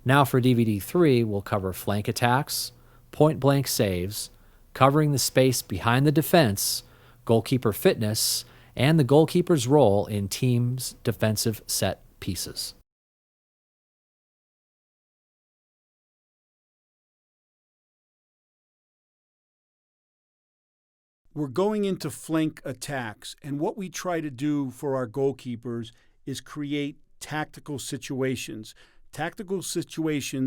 Now for DVD 3, we'll cover flank attacks, point-blank saves, covering the space behind the defense, goalkeeper fitness, and the goalkeeper's role in teams' defensive set pieces. We're going into flank attacks, and what we try to do for our goalkeepers is create tactical situations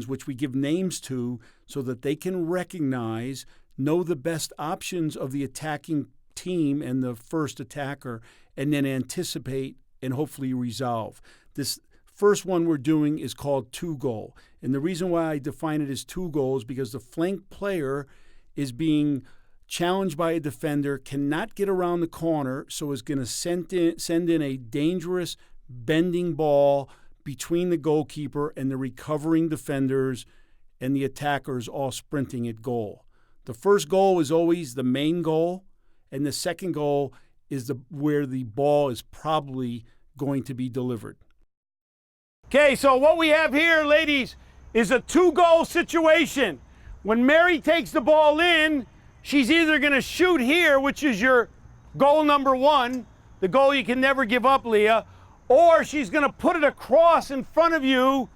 which we give names to so that they can recognize, know the best options of the attacking team and the first attacker, and then anticipate and hopefully resolve. This first one we're doing is called two-goal, and the reason why I define it as two-goal is because the flank player is being challenged by a defender, cannot get around the corner, so is going to send in a dangerous bending ball between the goalkeeper and the recovering defenders and the attackers all sprinting at goal. The first goal is always the main goal, and the second goal is where the ball is probably going to be delivered. Okay, so what we have here, ladies, is a two-goal situation. When Mary takes the ball in, she's either going to shoot here, which is your goal number one, the goal you can never give up, Leah, or she's going to put it across in front of you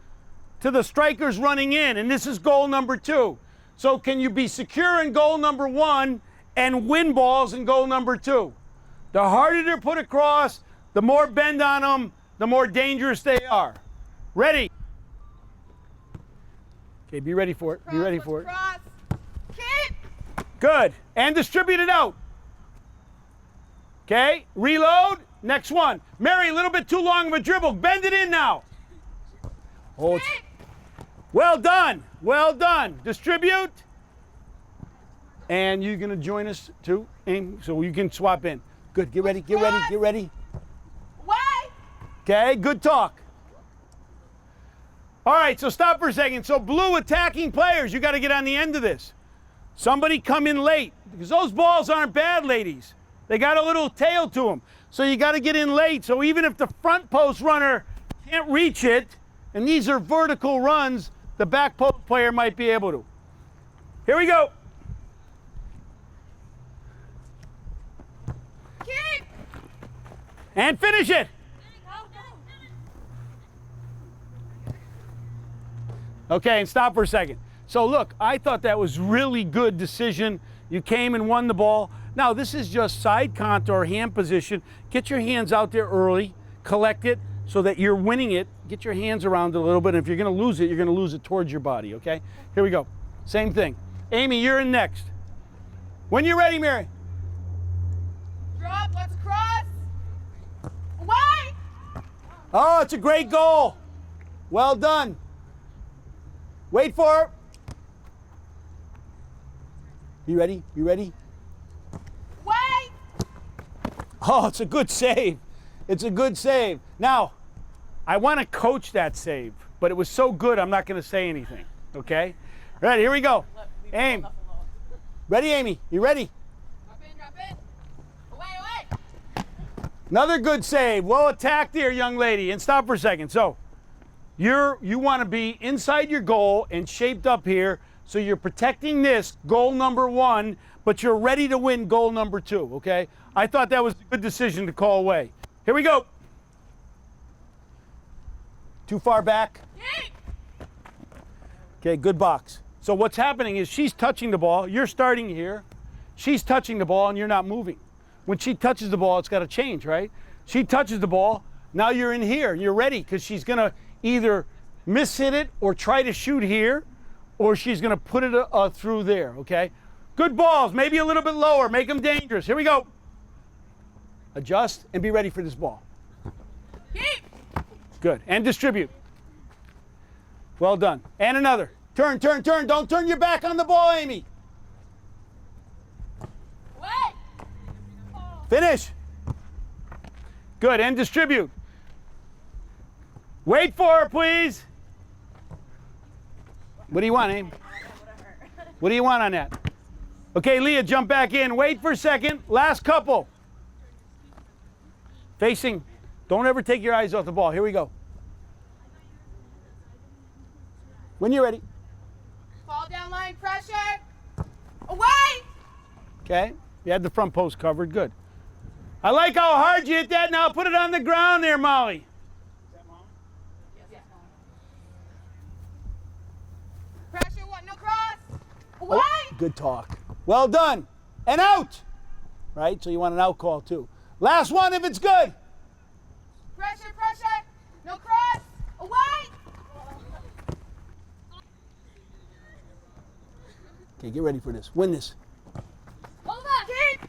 to the strikers running in, and this is goal number two. So can you be secure in goal number one and win balls in goal number two? The harder to put across, the more bend on them, the more dangerous they are. Ready? Okay, be ready for it. Be ready for it. Cross. Kick. Good. And distribute it out. Okay, reload. Next one. Mary, a little bit too long of a dribble. Bend it in now. Oh, it's, well done. Well done. Distribute. And you're going to join us too, Amy, so you can swap in. Good. Get ready. Get ready. Get ready. Wait. Okay, good talk. All right, so stop for a second. So blue attacking players, you got to get on the end of this. Somebody come in late, because those balls aren't bad, ladies. They got a little tail to them. So you got to get in late. So even if the front post runner can't reach it, and these are vertical runs, the back post player might be able to. Here we go. Kick. And finish it. Okay, and stop for a second. So look, I thought that was really good decision. You came and won the ball. Now this is just side contour, hand position. Get your hands out there early, collect it so that you're winning it. Get your hands around it a little bit. And if you're gonna lose it, you're gonna lose it towards your body, okay? Here we go. Same thing. Amy, you're in next. When you're ready, Mary. Drop. Let's cross. Wait. Oh, it's a great goal. Well done. Wait for it. You ready? You ready? Wait. Oh, it's a good save. It's a good save. Now, I want to coach that save, but it was so good I'm not going to say anything, okay? Ready, here we go. Aim. Ready, Amy? You ready? Drop in, drop in. Away. Another good save. Well attacked here, young lady. And stop for a second. So, you want to be inside your goal and shaped up here, so you're protecting this, goal number one, but you're ready to win goal number two, okay? I thought that was a good decision to call away. Here we go. Too far back. Kick. Okay, good box. So what's happening is she's touching the ball, you're starting here, she's touching the ball and you're not moving. When she touches the ball, it's got to change, right? She touches the ball, now you're in here, you're ready, because she's going to either miss-hit it or try to shoot here, or she's going to put it through there, okay? Good balls, maybe a little bit lower, make them dangerous. Here we go. Adjust and be ready for this ball. Kick. Good, and distribute. Well done. And another. Turn, turn, turn. Don't turn your back on the ball, Amy. Wait. Finish. Good, and distribute. Wait for her, please. What do you want, Amy? What do you want on that? Okay, Leah, jump back in. Wait for a second. Last couple. Facing. Don't ever take your eyes off the ball. Here we go. When you're ready. Fall down line, pressure. Away! Okay, you had the front post covered, good. I like how hard you hit that. Now put it on the ground there, Molly. Pressure, what, no cross? Away! Oh, good talk. Well done. And out. Right, so you want an out call too. Last one if it's good. Pressure, pressure, no cross. Away! Okay, get ready for this. Win this. Hold up! Keep!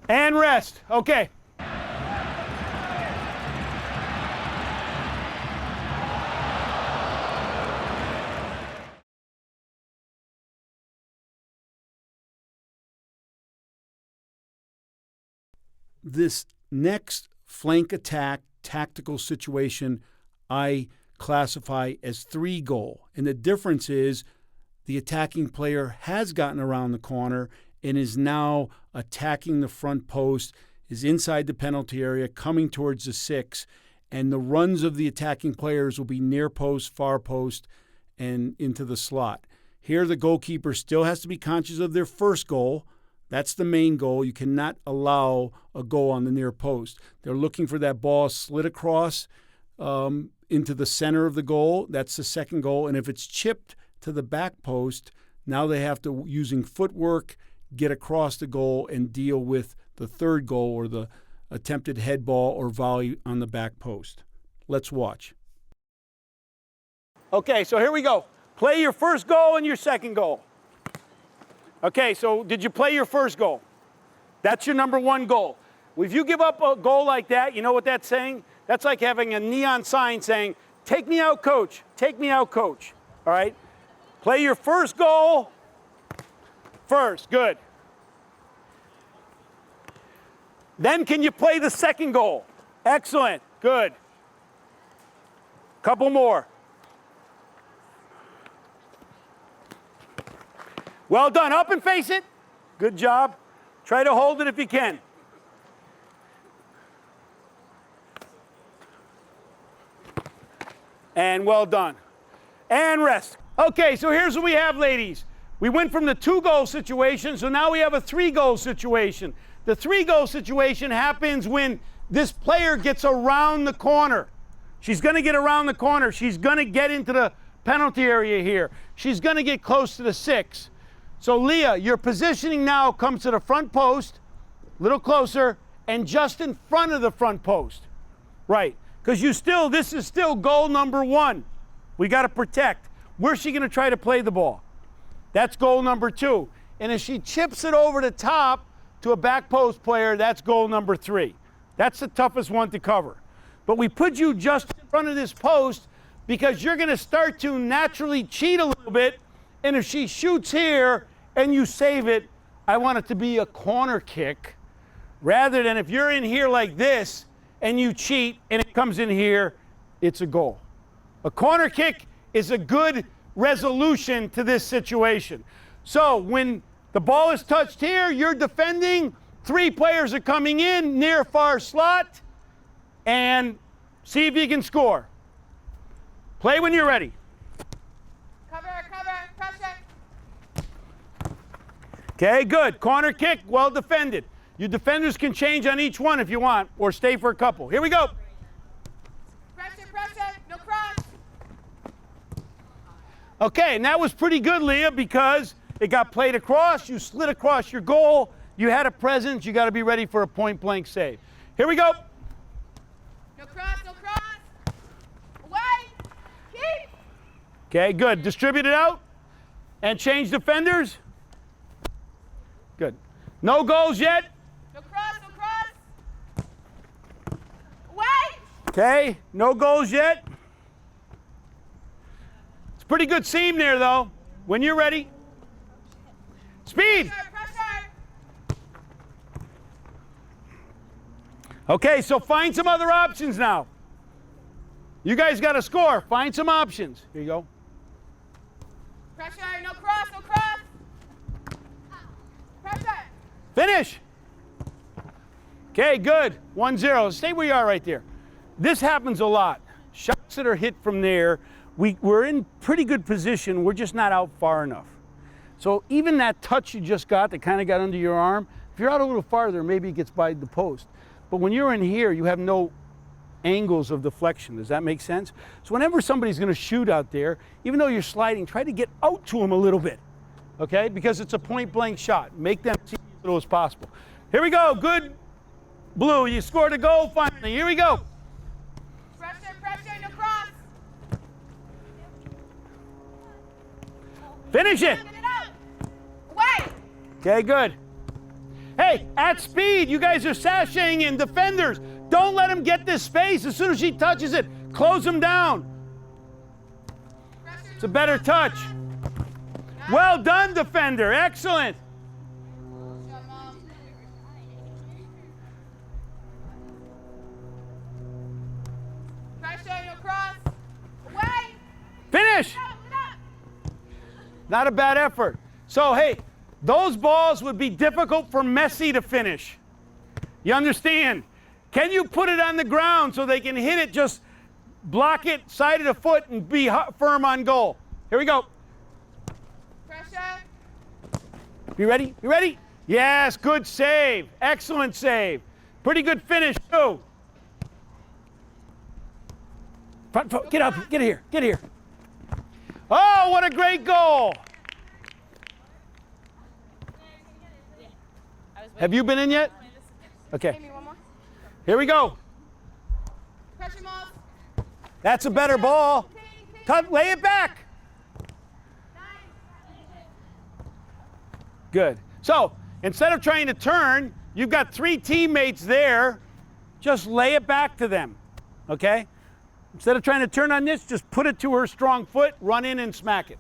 And rest. Okay. This next flank attack tactical situation I classify as 3-goal. And the difference is the attacking player has gotten around the corner and is now attacking the front post, is inside the penalty area, coming towards the 6, and the runs of the attacking players will be near post, far post, and into the slot. Here the goalkeeper still has to be conscious of their first goal. That's the main goal. You cannot allow a goal on the near post. They're looking for that ball slid across into the center of the goal. That's the second goal. And if it's chipped to the back post, now they have to, using footwork, get across the goal and deal with the third goal or the attempted head ball or volley on the back post. Let's watch. Okay, so here we go. Play your first goal and your second goal. Okay, so did you play your first goal? That's your number 1 goal. If you give up a goal like that, you know what that's saying? That's like having a neon sign saying, "Take me out, coach. Take me out, coach." All right? Play your first goal first. Good. Then can you play the second goal? Excellent. Good. Couple more. Well done. Up and face it. Good job. Try to hold it if you can. And well done. And rest. Okay, so here's what we have, ladies. We went from the 2-goal situation, so now we have a 3-goal situation. The 3-goal situation happens when this player gets around the corner. She's going to get around the corner. She's going to get into the penalty area here. She's going to get close to the 6. So, Leah, your positioning now comes to the front post, a little closer, and just in front of the front post. Right, because this is still goal number 1. We got to protect. Where's she going to try to play the ball? That's goal number 2. And if she chips it over the top to a back post player, that's goal number 3. That's the toughest one to cover. But we put you just in front of this post because you're going to start to naturally cheat a little bit. And if she shoots here and you save it, I want it to be a corner kick rather than if you're in here like this and you cheat and it comes in here, it's a goal. A corner kick is a good resolution to this situation. So when the ball is touched here, you're defending, 3 players are coming in near far slot, and see if you can score. Play when you're ready. Cover, pressure. Okay, good. Corner kick, well defended. Your defenders can change on each one if you want, or stay for a couple. Here we go. Pressure, no cross. Okay, and that was pretty good, Leah, because it got played across, you slid across your goal, you had a presence, you got to be ready for a point-blank save. Here we go. No cross. Away. Keep. Okay, good. Distribute it out and change defenders. Good. No goals yet. No cross. Away. Okay, no goals yet. It's a pretty good seam there, though. When you're ready. Speed. Pressure. Okay, so find some other options now. You guys got to score. Find some options. Here you go. Pressure, no cross. Pressure. Finish. Okay, good. 1-0. Stay where you are right there. This happens a lot. Shots that are hit from there we're in pretty good position. We're just not out far enough. So even that touch you just got that kind of got under your arm, if you're out a little farther, maybe it gets by the post. But when you're in here, you have no angles of deflection. Does that make sense? So whenever somebody's going to shoot out there, even though you're sliding, try to get out to them a little bit, okay? Because it's a point-blank shot. Make them see as little as possible. Here we go. Good, Blue. You scored a goal finally. Here we go. Pressure, pressure, no cross. Finish it. Get it out. Away. Okay, good. Hey, at speed, you guys are sashaying in. Defenders, don't let him get this space. As soon as she touches it, close him down. It's a better touch. Well done, defender. Excellent. Pressure, no cross. Away. Finish. Get up. Not a bad effort. So, hey, those balls would be difficult for Messi to finish. You understand? Can you put it on the ground so they can hit it, just block it side of the foot and be firm on goal? Here we go. Pressure. You ready? You ready? Yes, good save. Excellent save. Pretty good finish, too. Front foot, get up, get here, get here. Oh, what a great goal. Have you been in yet? Okay. Give me one more. Here we go. Pressure, Moss. That's a better ball. Cut, lay it back. Good. So, instead of trying to turn, you've got 3 teammates there. Just lay it back to them. Okay? Instead of trying to turn on this, just put it to her strong foot, run in and smack it.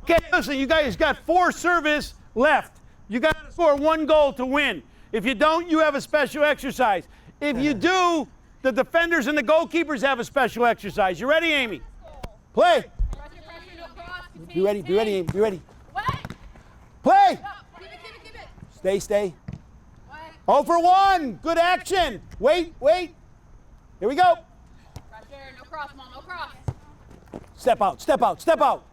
Okay, listen, you guys got 4 service left. You got to score 1 goal to win. If you don't, you have a special exercise. If you do, the defenders and the goalkeepers have a special exercise. You ready, Amy? Play. Pressure, no cross. Be ready, be ready, Amy, be ready. Away. Play. Keep it. Stay, stay. Away. 0 for 1. Good action. Wait. Here we go. Pressure, no cross, Mom, no cross. Step out.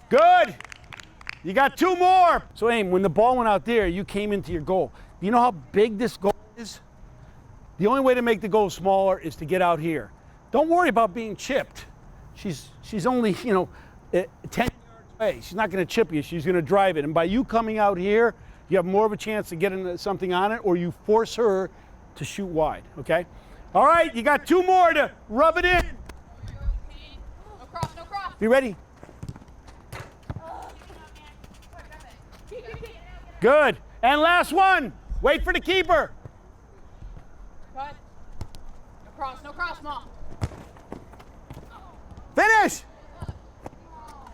Good. You got 2 more. So, Aim, when the ball went out there, you came into your goal. Do you know how big this goal is? The only way to make the goal smaller is to get out here. Don't worry about being chipped. She's only, 10 yards away. She's not going to chip you. She's going to drive it. And by you coming out here, you have more of a chance to get something on it, or you force her to shoot wide, okay? All right, you got 2 more to rub it in. No cross. Be ready. Good. And last one. Wait for the keeper. Cut. No cross, Mom. Finish.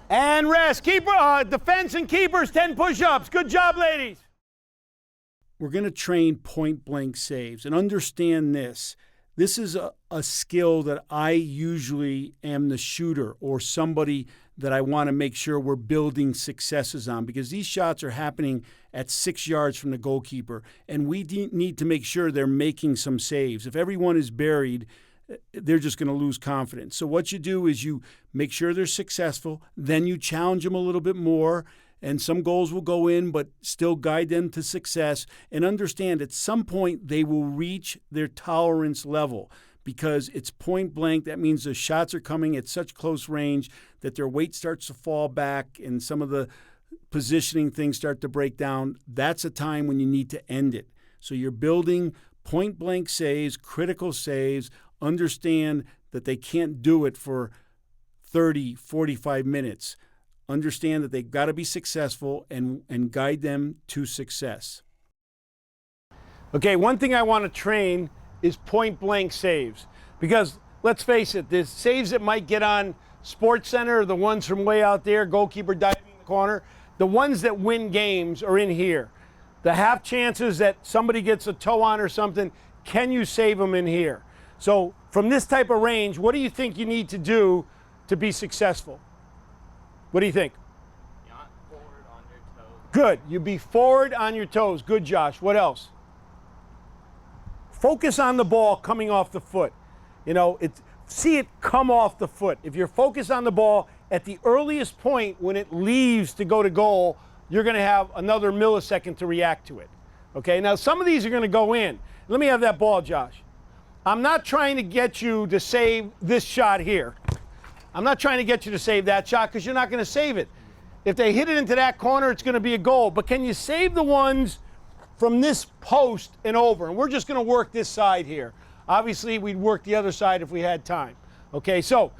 And rest. Keeper, defense and keepers, 10 push-ups. Good job, ladies. We're going to train point-blank saves. And understand this. This is a skill that I usually am the shooter or somebody that I want to make sure we're building successes on, because these shots are happening at 6 yards from the goalkeeper, and we need to make sure they're making some saves. If everyone is buried, they're just going to lose confidence. So what you do is you make sure they're successful, then you challenge them a little bit more, and some goals will go in, but still guide them to success, and understand at some point they will reach their tolerance level. Because it's point blank, that means the shots are coming at such close range that their weight starts to fall back and some of the positioning things start to break down. That's a time when you need to end it. So you're building point blank saves, critical saves. Understand that they can't do it for 30, 45 minutes. Understand that they've got to be successful and guide them to success. Okay, one thing I want to train is point-blank saves. Because, let's face it, the saves that might get on SportsCenter, the ones from way out there, goalkeeper diving in the corner, the ones that win games are in here. The half chances that somebody gets a toe on or something, can you save them in here? So, from this type of range, what do you think you need to do to be successful? What do you think? Not forward on your toes. Good. You be forward on your toes. Good, Josh. What else? Focus on the ball coming off the foot. see it come off the foot. If you're focused on the ball at the earliest point when it leaves to go to goal, you're going to have another millisecond to react to it. Okay, now some of these are going to go in. Let me have that ball, Josh. I'm not trying to get you to save this shot here. I'm not trying to get you to save that shot because you're not going to save it. If they hit it into that corner, it's going to be a goal. But can you save the ones from this post and over? And we're just going to work this side here. Obviously, we'd work the other side if we had time. Okay, so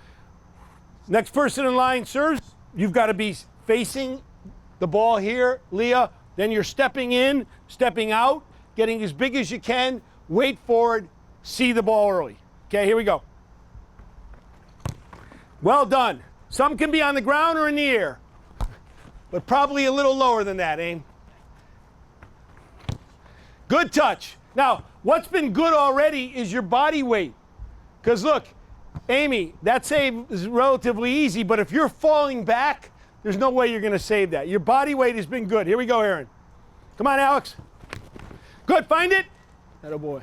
next person in line serves. You've got to be facing the ball here, Leah. Then you're stepping in, stepping out, getting as big as you can, wait forward, see the ball early. Okay, here we go. Well done. Some can be on the ground or in the air, but probably a little lower than that, Aim. Good touch. Now, what's been good already is your body weight. Because look, Amy, that save is relatively easy, but if you're falling back, there's no way you're going to save that. Your body weight has been good. Here we go, Aaron. Come on, Alex. Good, find it. Atta boy.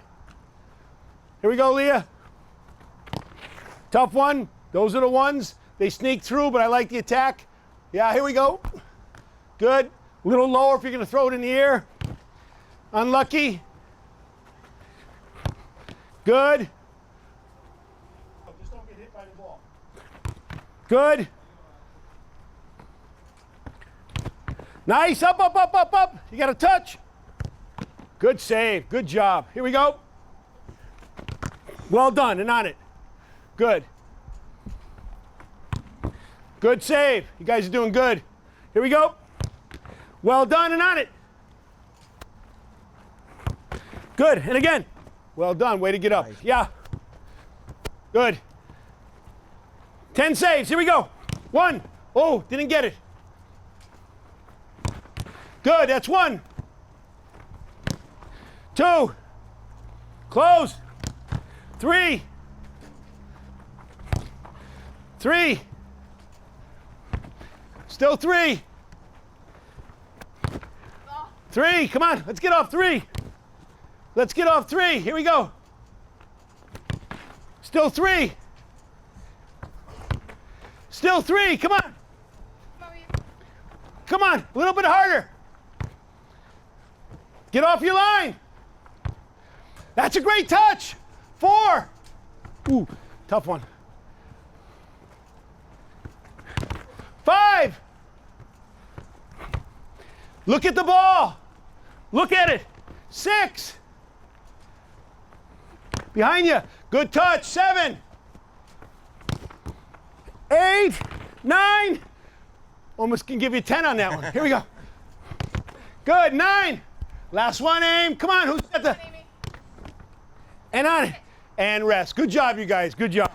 Here we go, Leah. Tough one. Those are the ones. They sneak through, but I like the attack. Yeah, here we go. Good. A little lower if you're going to throw it in the air. Unlucky. Good. Just don't get hit by the ball. Good. Nice. Up, up, up, up, up. You got a touch. Good save. Good job. Here we go. Well done and on it. Good. Good save. You guys are doing good. Here we go. Well done and on it. Good. And again. Well done. Way to get up. Nice. Yeah. Good. 10 saves. Here we go. 1. Oh, didn't get it. Good. That's 1. 2. Close. 3. 3. Still 3. 3. Come on. Let's get off 3. Let's get off 3. Here we go. Still 3. Still 3. Come on. Come on. A little bit harder. Get off your line. That's a great touch. 4. Ooh, tough one. 5. Look at the ball. Look at it. 6. Behind you. Good touch. 7. 8. 9. Almost can give you 10 on that one. Here we go. Good. 9. Last one, Aim. Come on. Who's got the... And on it. And rest. Good job, you guys. Good job.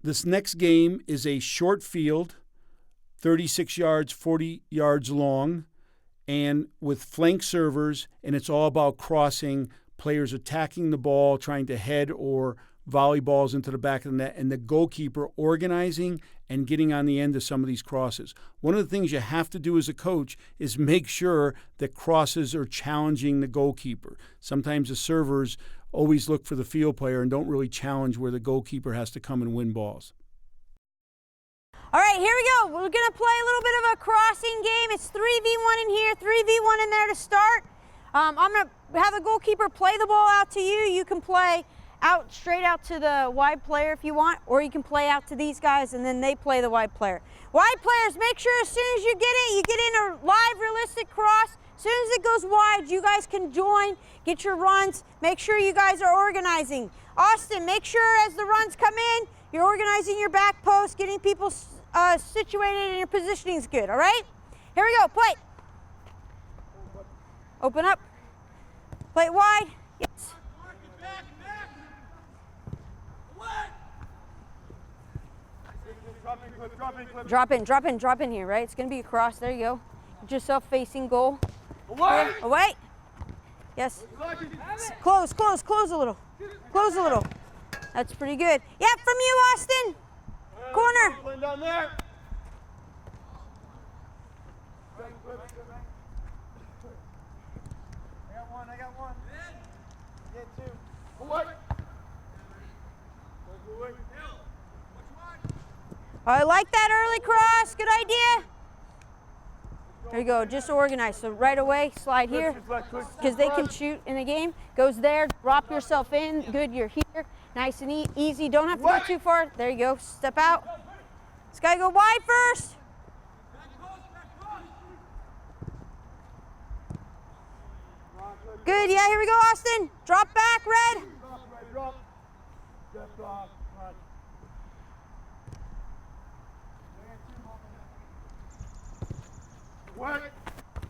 This next game is a short field, 36 yards, 40 yards long, and with flank servers, and it's all about crossing, players attacking the ball, trying to head or volley balls into the back of the net, and the goalkeeper organizing and getting on the end of some of these crosses. One of the things you have to do as a coach is make sure that crosses are challenging the goalkeeper. Sometimes the servers always look for the field player and don't really challenge where the goalkeeper has to come and win balls. All right, here we go. We're going to play a little bit of a crossing game. It's 3v1 in here, 3v1 in there to start. I'm going to have the goalkeeper play the ball out to you. You can play out straight out to the wide player if you want, or you can play out to these guys and then they play the wide player. Wide players, make sure as soon as you get in a live, realistic cross. As soon as it goes wide, you guys can join, get your runs. Make sure you guys are organizing. Austin, make sure as the runs come in, you're organizing your back post, getting people situated, and your positioning is good, all right? Here we go, play. Open up. Play it wide. Yes. Drop in here, right? It's going to be a cross. There you go. Get yourself facing goal. Away! Away. Yes. Close a little. Close a little. That's pretty good. Yeah, from you, Austin. Corner. Down there. I like that early cross. Good idea. There you go. Just organize. So right away, slide here because they can shoot in the game. Goes there. Drop yourself in. Good. You're here. Nice and easy. Don't have to go too far. There you go. Step out. This guy go wide first. Good. Yeah. Here we go, Austin. Drop back, Red.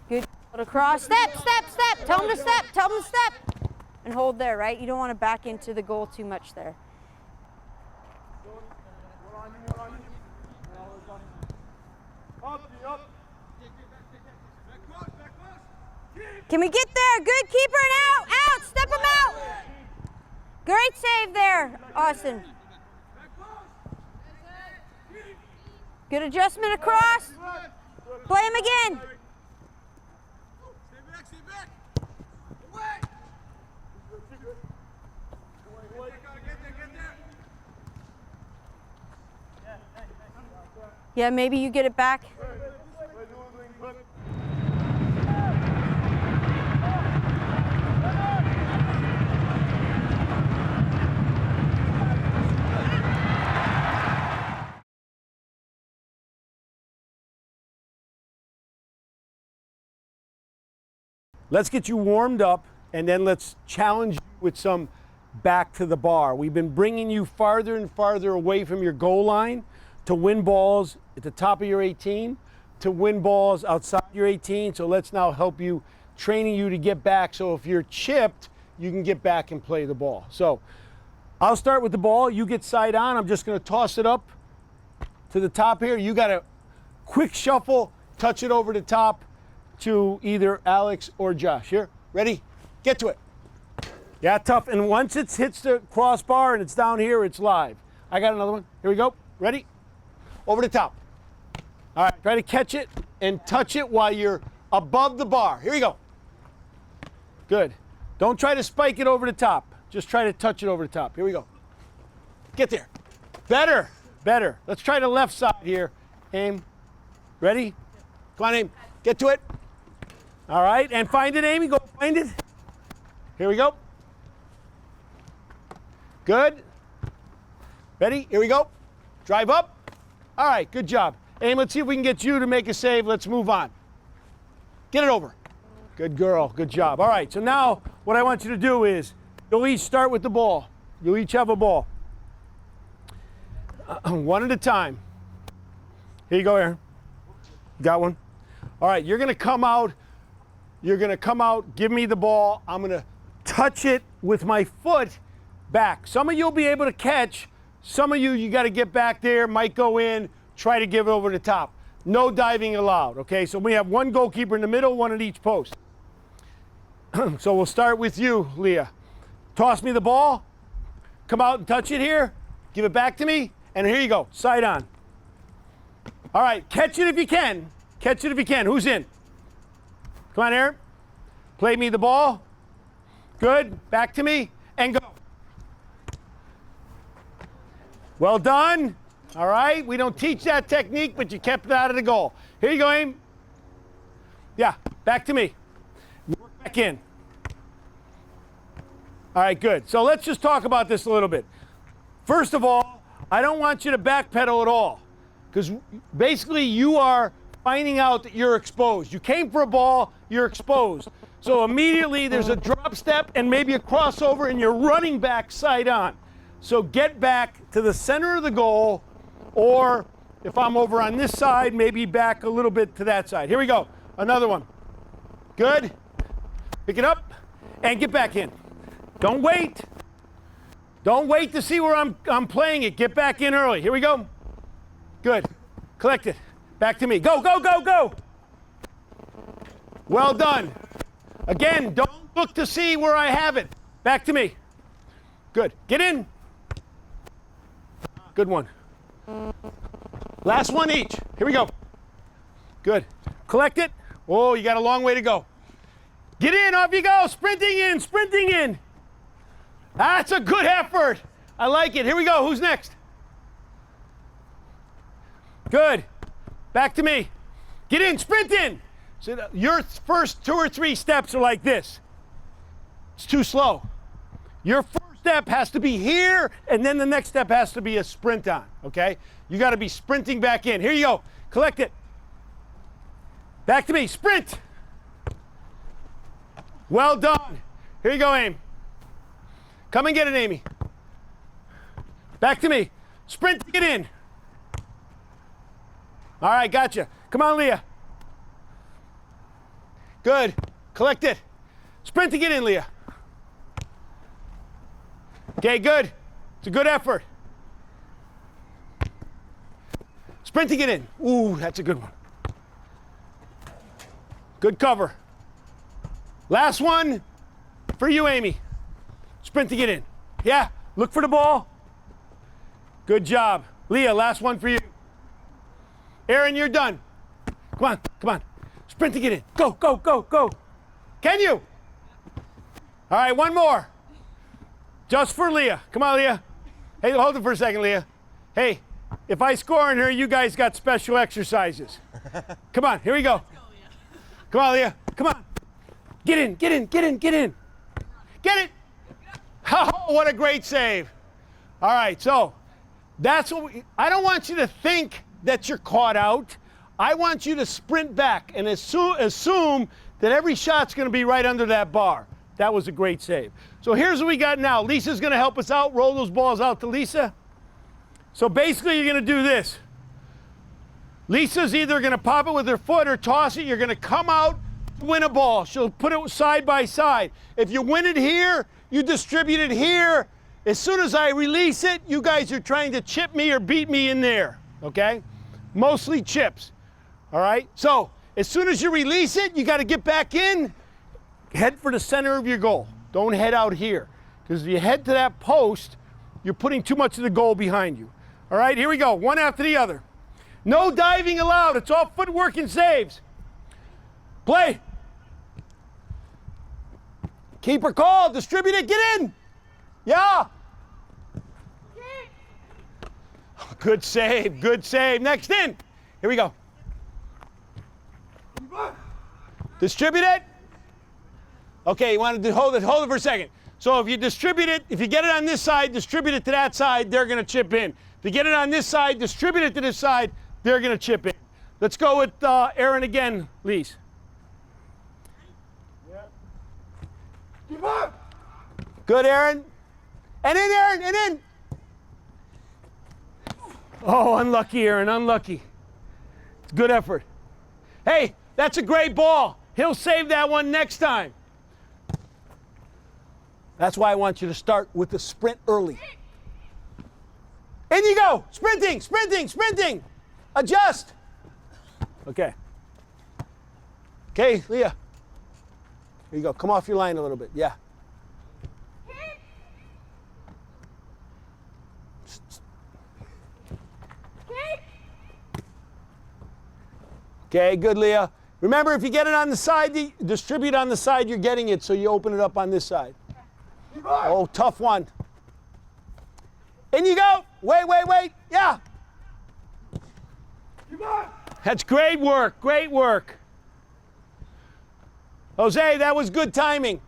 Good. Across. Step, step, step. Tell him to step. Tell him to step. And hold there, right? You don't want to back into the goal too much there. Can we get there? Good keeper and out. Out. Step him out. Great save there, Austin. Good adjustment across. Play him again. Yeah, maybe you get it back. Let's get you warmed up, and then let's challenge you with some back to the bar. We've been bringing you farther and farther away from your goal line to win balls at the top of your 18, to win balls outside your 18. So let's now help you, training you to get back. So if you're chipped, you can get back and play the ball. So I'll start with the ball. You get side on. I'm just going to toss it up to the top here. You got a quick shuffle, touch it over the top to either Alex or Josh. Here, ready? Get to it. Yeah, tough. And once it hits the crossbar and it's down here, it's live. I got another one. Here we go. Ready? Over the top. All right, try to catch it and touch it while you're above the bar. Here we go. Good. Don't try to spike it over the top. Just try to touch it over the top. Here we go. Get there. Better. Better. Let's try the left side here. Aim. Ready? Come on, aim. Get to it. All right, and find it, Amy. Go find it. Here we go. Good. Ready? Here we go. Drive up. All right, good job. Aim, let's see if we can get you to make a save. Let's move on. Get it over. Good girl. Good job. All right, so now what I want you to do is you'll each start with the ball. You'll each have a ball. One at a time. Here you go, Aaron. Got one? All right, you're going to come out. You're going to come out, give me the ball. I'm going to touch it with my foot back. Some of you will be able to catch. Some of you got to get back there, might go in, try to give it over the top. No diving allowed, okay? So we have one goalkeeper in the middle, one at each post. So we'll start with you, Leah. Toss me the ball. Come out and touch it here. Give it back to me. And here you go, side on. All right, catch it if you can. Catch it if you can. Who's in? Come on, Aaron. Play me the ball. Good. Back to me. And go. Well done. All right. We don't teach that technique, but you kept it out of the goal. Here you go, Aim. Yeah. Back to me. Work back in. All right, good. So let's just talk about this a little bit. First of all, I don't want you to backpedal at all, because basically you are finding out that you're exposed. You came for a ball, you're exposed. So immediately there's a drop step and maybe a crossover and you're running back side on. So get back to the center of the goal, or if I'm over on this side, maybe back a little bit to that side. Here we go. Another one. Good. Pick it up and get back in. Don't wait. Don't wait to see where I'm playing it. Get back in early. Here we go. Good. Collect it. Back to me. Go, go, go, go. Well done. Again, don't look to see where I have it. Back to me. Good. Get in. Good one. Last one each. Here we go. Good. Collect it. Oh, you got a long way to go. Get in. Off you go. Sprinting in. Sprinting in. That's a good effort. I like it. Here we go. Who's next? Good. Back to me. Get in, sprint in. So your first 2 or 3 steps are like this. It's too slow. Your first step has to be here, and then the next step has to be a sprint on, okay? You got to be sprinting back in. Here you go. Collect it. Back to me. Sprint. Well done. Here you go, Aim. Come and get it, Amy. Back to me. Sprint to get in. All right, gotcha. Come on, Leah. Good. Collect it. Sprint to get in, Leah. Okay, good. It's a good effort. Sprint to get in. Ooh, that's a good one. Good cover. Last one for you, Amy. Sprint to get in. Yeah, look for the ball. Good job. Leah, last one for you. Aaron, you're done. Come on, come on. Sprint to get in. Go, go, go, go. Can you? All right, one more. Just for Leah. Come on, Leah. Hey, hold it for a second, Leah. Hey, if I score in her, you guys got special exercises. Come on, here we go. Come on, Leah. Come on. Get in, get in, get in, get in. Get it. Oh, what a great save. All right, so that's what I don't want you to think that you're caught out. I want you to sprint back and assume that every shot's going to be right under that bar. That was a great save. So here's what we got now. Lisa's going to help us out. Roll those balls out to Lisa. So basically, you're going to do this. Lisa's either going to pop it with her foot or toss it. You're going to come out to win a ball. She'll put it side by side. If you win it here, you distribute it here. As soon as I release it, you guys are trying to chip me or beat me in there, okay? Mostly chips, all right? So as soon as you release it, you got to get back in. Head for the center of your goal. Don't head out here, because if you head to that post, you're putting too much of the goal behind you. All right, here we go, one after the other. No diving allowed. It's all footwork and saves. Play. Keeper call, distribute it, get in. Yeah. Good save, good save. Next in. Here we go. Distribute it. Okay, you want to hold it for a second. So if you distribute it, if you get it on this side, distribute it to that side, they're going to chip in. If you get it on this side, distribute it to this side, they're going to chip in. Let's go with Aaron again, Lise. Good, Aaron. And in, Aaron, and in. Oh, unlucky, Aaron, unlucky. It's good effort. Hey, that's a great ball. He'll save that one next time. That's why I want you to start with the sprint early. In you go. Sprinting, sprinting, sprinting. Adjust. Okay. Okay, Leah. Here you go. Come off your line a little bit. Yeah. Okay, good, Leah. Remember, if you get it on the side, distribute on the side you're getting it, so you open it up on this side. Oh, tough one. In you go. Wait, wait, wait. Yeah. That's great work, great work. Jose, that was good timing.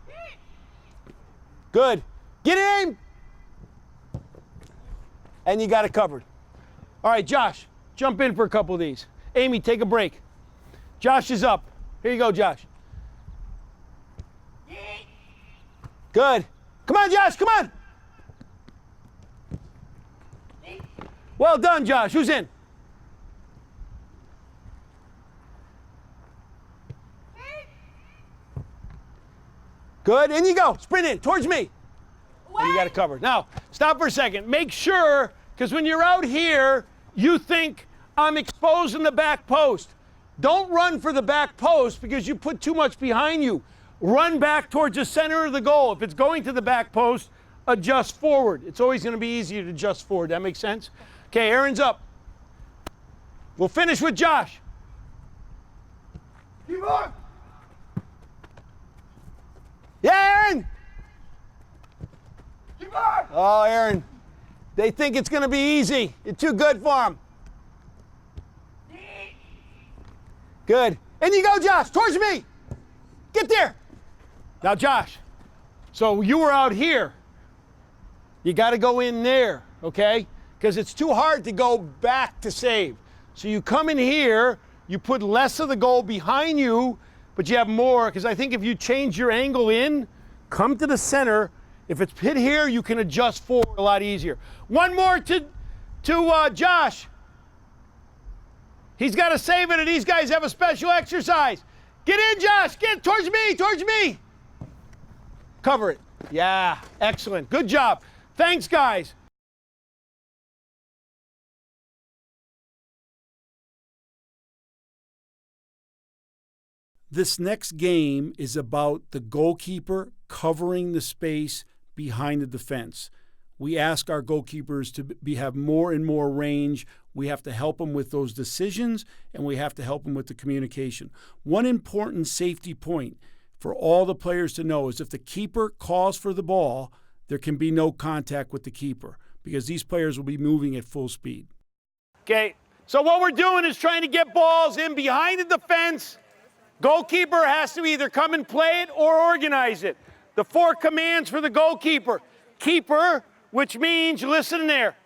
Good. Get aim. And you got it covered. All right, Josh, jump in for a couple of these. Amy, take a break. Josh is up. Here you go, Josh. Good. Come on, Josh, come on. Well done, Josh. Who's in? Good. In you go. Sprint in towards me. And you got it covered. Now, stop for a second. Make sure, because when you're out here, you think I'm exposing the back post. Don't run for the back post because you put too much behind you. Run back towards the center of the goal. If it's going to the back post, adjust forward. It's always going to be easier to adjust forward. That makes sense? Okay, Aaron's up. We'll finish with Josh. Keep on. Yeah, Aaron. Keep on. Oh, Aaron. They think it's going to be easy. You're too good for them. Good. And you go, Josh, towards me. Get there. Now, Josh, so you were out here. You got to go in there, okay? Because it's too hard to go back to save. So you come in here, you put less of the goal behind you, but you have more, because I think if you change your angle in, come to the center. If it's hit here, you can adjust forward a lot easier. One more to Josh. He's got to save it, and these guys have a special exercise. Get in, Josh. Get towards me, towards me. Cover it. Yeah, excellent. Good job. Thanks, guys. This next game is about the goalkeeper covering the space behind the defense. We ask our goalkeepers to have more and more range. We have to help them with those decisions, and we have to help them with the communication. One important safety point for all the players to know is if the keeper calls for the ball, there can be no contact with the keeper because these players will be moving at full speed. Okay, so what we're doing is trying to get balls in behind the defense. Goalkeeper has to either come and play it or organize it. The 4 commands for the goalkeeper. Keeper, which means, listen there,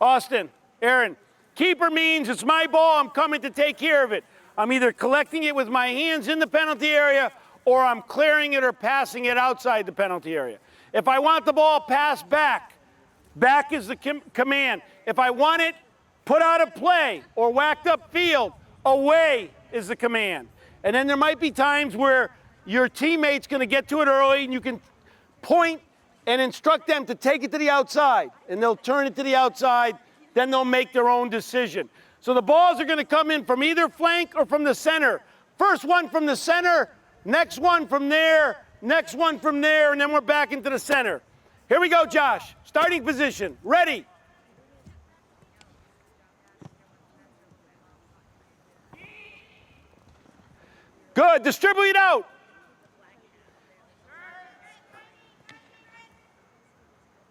Austin, Aaron. Keeper means it's my ball, I'm coming to take care of it. I'm either collecting it with my hands in the penalty area or I'm clearing it or passing it outside the penalty area. If I want the ball passed back, back is the command. If I want it put out of play or whacked up field, away is the command. And then there might be times where your teammate's going to get to it early and you can point and instruct them to take it to the outside. And they'll turn it to the outside, then they'll make their own decision. So the balls are going to come in from either flank or from the center. First one from the center, next one from there, next one from there, and then we're back into the center. Here we go, Josh. Starting position. Ready. Good. Distribute out.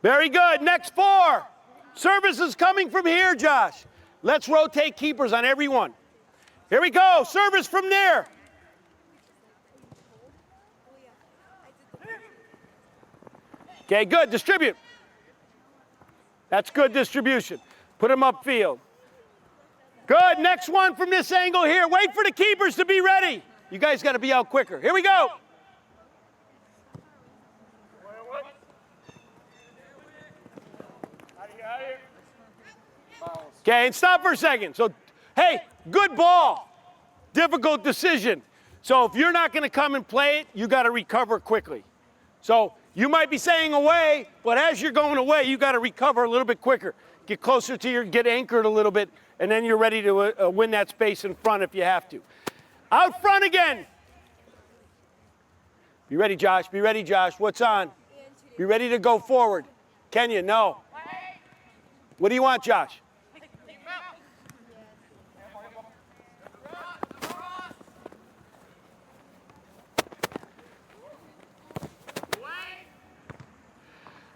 Very good. Next 4. Service is coming from here, Josh. Let's rotate keepers on every one. Here we go. Service from there. Okay, good. Distribute. That's good distribution. Put them upfield. Good. Next one from this angle here. Wait for the keepers to be ready. You guys got to be out quicker. Here we go. Okay, and stop for a second. So, hey, good ball. Difficult decision. So if you're not going to come and play it, you got to recover quickly. So you might be saying away, but as you're going away, you got to recover a little bit quicker. Get closer to get anchored a little bit, and then you're ready to win that space in front if you have to. Out front again. Be ready, Josh. Be ready, Josh. What's on? Be ready to go forward. Kenya, no. What do you want, Josh?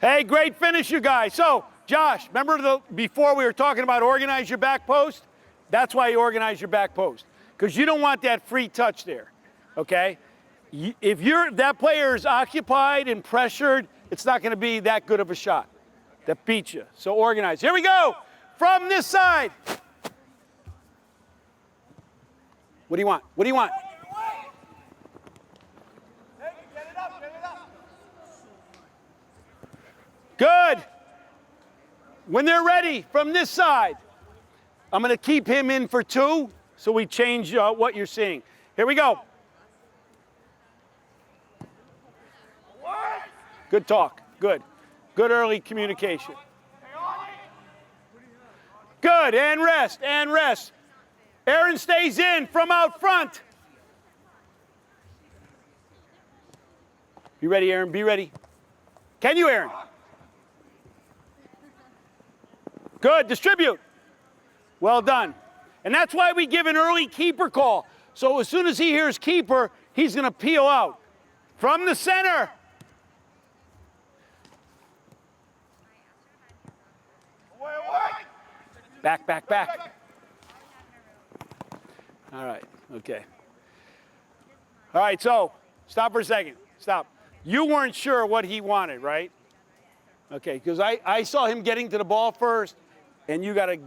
Hey, great finish, you guys. So, Josh, remember before we were talking about organize your back post? That's why you organize your back post, because you don't want that free touch there, okay? If that player is occupied and pressured, it's not going to be that good of a shot that beats you. So organize. Here we go. From this side. What do you want? What do you want? Good. When they're ready, from this side, I'm going to keep him in for 2, so we change what you're seeing. Here we go. Good talk. Good. Good early communication. Good. And rest. And rest. Aaron stays in from out front. Be ready, Aaron. Be ready. Can you, Aaron? Good. Distribute. Well done. And that's why we give an early keeper call. So as soon as he hears keeper, he's going to peel out. From the center. Back, back, back. All right. Okay. All right, so stop for a second. Stop. You weren't sure what he wanted, right? Okay, because I saw him getting to the ball first, and you got to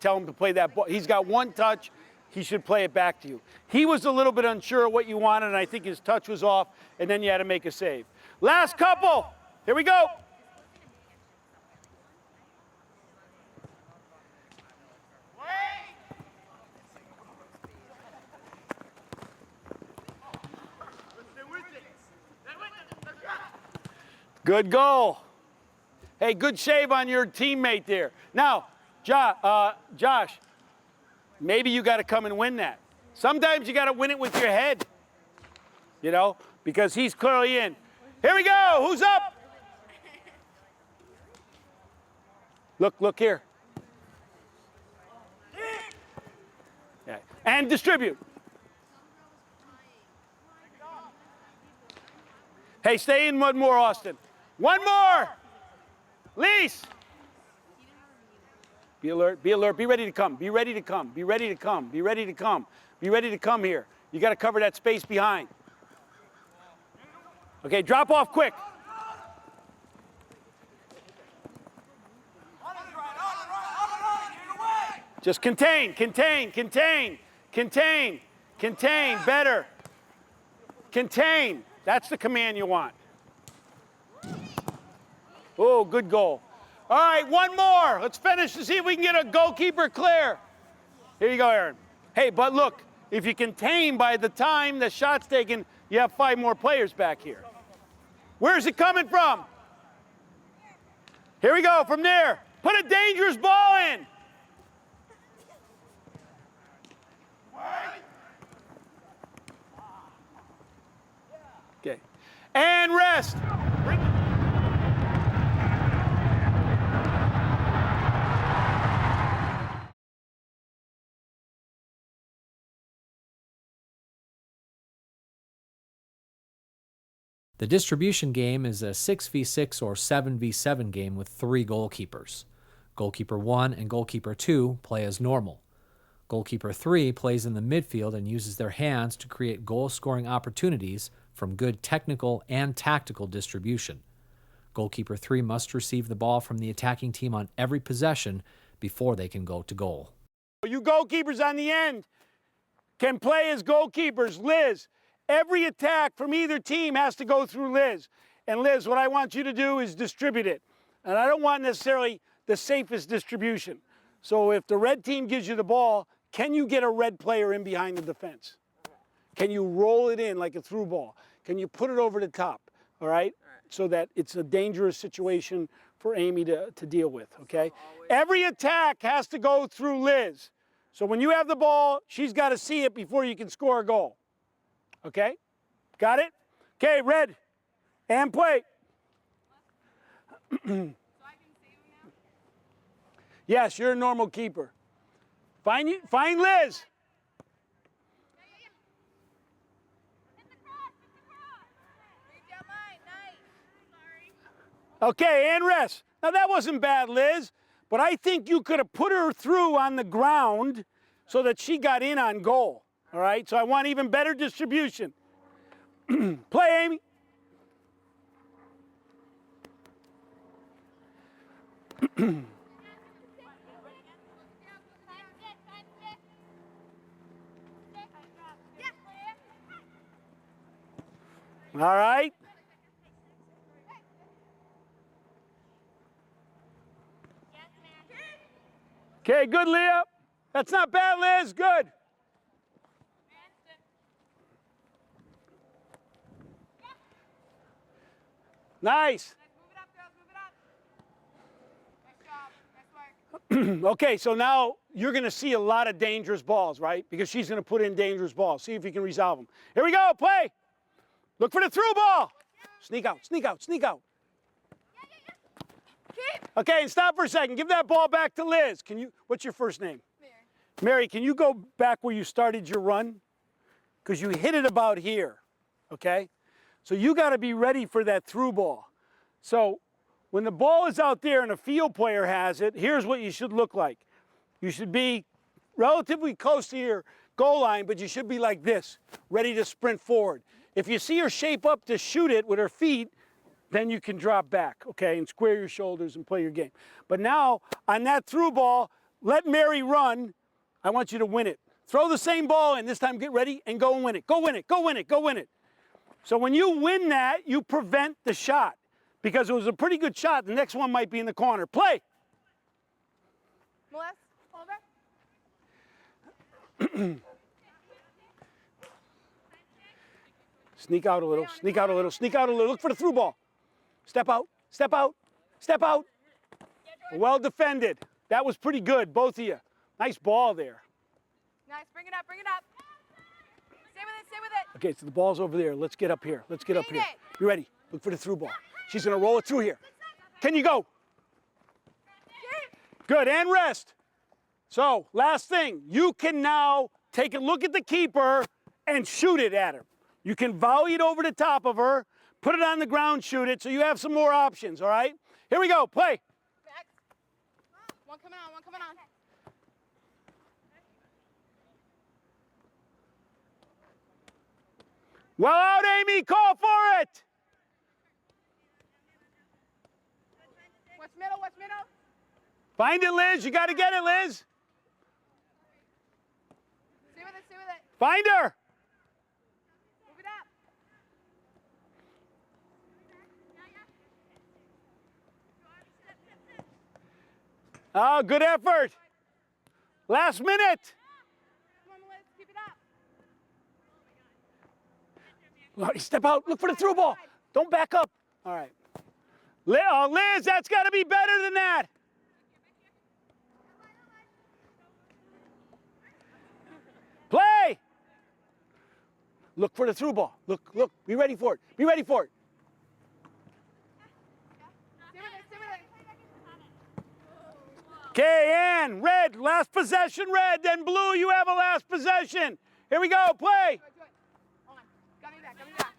tell him to play that ball. He's got one touch. He should play it back to you. He was a little bit unsure of what you wanted, and I think his touch was off, and then you had to make a save. Last couple. Here we go. Good goal. Hey, good save on your teammate there. Now, Josh, maybe you got to come and win that. Sometimes you got to win it with your head, you know, because he's clearly in. Here we go. Who's up? Look here. Yeah. And distribute. Hey, stay in one more, Austin. One more. Lise. Be alert, be alert, be ready to come, be ready to come, be ready to come, be ready to come, be ready to come here. You got to cover that space behind. Okay, drop off quick. Just contain, contain, contain, contain, contain, better. Contain, that's the command you want. Oh, good goal. All right, one more. Let's finish to see if we can get a goalkeeper clear. Here you go, Aaron. Hey, but look, if you contain by the time the shot's taken, you have 5 more players back here. Where's it coming from? Here we go, from there. Put a dangerous ball in. Okay. And rest. The distribution game is a 6v6 or 7v7 game with 3 goalkeepers. Goalkeeper 1 and goalkeeper 2 play as normal. Goalkeeper 3 plays in the midfield and uses their hands to create goal-scoring opportunities from good technical and tactical distribution. Goalkeeper 3 must receive the ball from the attacking team on every possession before they can go to goal. You goalkeepers on the end can play as goalkeepers. Liz, every attack from either team has to go through Liz. And Liz, what I want you to do is distribute it. And I don't want necessarily the safest distribution. So if the red team gives you the ball, can you get a red player in behind the defense? Can you roll it in like a through ball? Can you put it over the top, all right? So that it's a dangerous situation for Amy to deal with, okay? Every attack has to go through Liz. So when you have the ball, she's got to see it before you can score a goal. Okay? Got it? Okay, red. And play. So I can save him now? Yes, you're a normal keeper. Find Liz. Hit the cross, hit the cross. Reach out line, nice. Sorry. Okay, and rest. Now that wasn't bad, Liz, but I think you could have put her through on the ground so that she got in on goal. All right, so I want even better distribution. Play, Amy. All right. Okay, good, Leah. That's not bad, Liz. Good. Nice. Move it up, girls, move it up. Nice job, nice work. Okay, so now you're going to see a lot of dangerous balls, right? Because she's going to put in dangerous balls. See if you can resolve them. Here we go, play. Look for the through ball. Sneak out, sneak out, sneak out. Okay, and stop for a second. Give that ball back to Liz. Can you, what's your first name? Mary. Mary, can you go back where you started your run? Because you hit it about here, okay? So you got to be ready for that through ball. So when the ball is out there and a field player has it, here's what you should look like. You should be relatively close to your goal line, but you should be like this, ready to sprint forward. If you see her shape up to shoot it with her feet, then you can drop back, okay, and square your shoulders and play your game. But now, on that through ball, let Mary run. I want you to win it. Throw the same ball in. This time get ready and go and win it. Go win it, go win it, go win it. So when you win that, you prevent the shot. Because it was a pretty good shot. The next one might be in the corner. Play. Melissa, over. Sneak out a little, sneak out a little, sneak out a little. Look for the through ball. Step out, step out, step out. Well defended. That was pretty good, both of you. Nice ball there. Nice, bring it up, bring it up. Stay with it, stay with it. Okay, so the ball's over there. Let's get up here. Let's get up Beat here. it. Be ready. Look for the through ball. She's going to roll it through here. Can you go? Good, and rest. So, last thing. You can now take a look at the keeper and shoot it at her. You can volley it over the top of her, put it on the ground, shoot it, so you have some more options, all right? Here we go. Play. Back. One coming on, one coming on. Well out, Amy. Call for it. What's middle, what's middle? Find it, Liz. You got to get it, Liz. Stay with it, stay with it. Find her. Move it up. Oh, good effort. Last minute. Come on, Melissa, keep it up. All right, step out. Look for the through ball. Don't back up. All right. Liz, that's got to be better than that. Play. Look for the through ball. Look, look. Be ready for it. Be ready for it. Stay with it, stay with it. Okay, Ann, red. Last possession, red. Then blue, you have a last possession. Here we go. Play. Do it. Hold on. Got me back, got me back.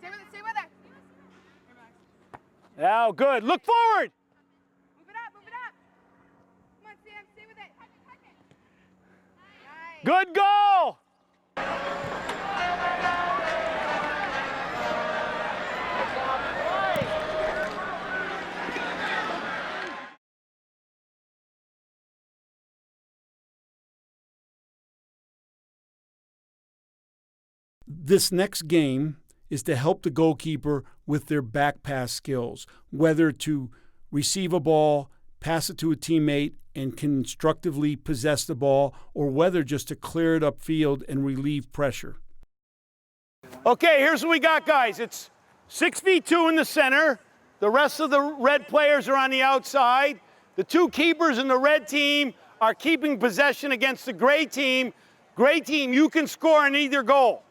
Stay with it, stay with it. Oh, good. Look forward. Move it up, move it up. Come on, Sam, stay with it. Nice. Good goal. This next game is to help the goalkeeper with their back pass skills, whether to receive a ball, pass it to a teammate, and constructively possess the ball, or whether just to clear it upfield and relieve pressure. Okay, here's what we got, guys. It's 6v2 in the center. The rest of the red players are on the outside. The two keepers in the red team are keeping possession against the gray team. Gray team, you can score in either goal.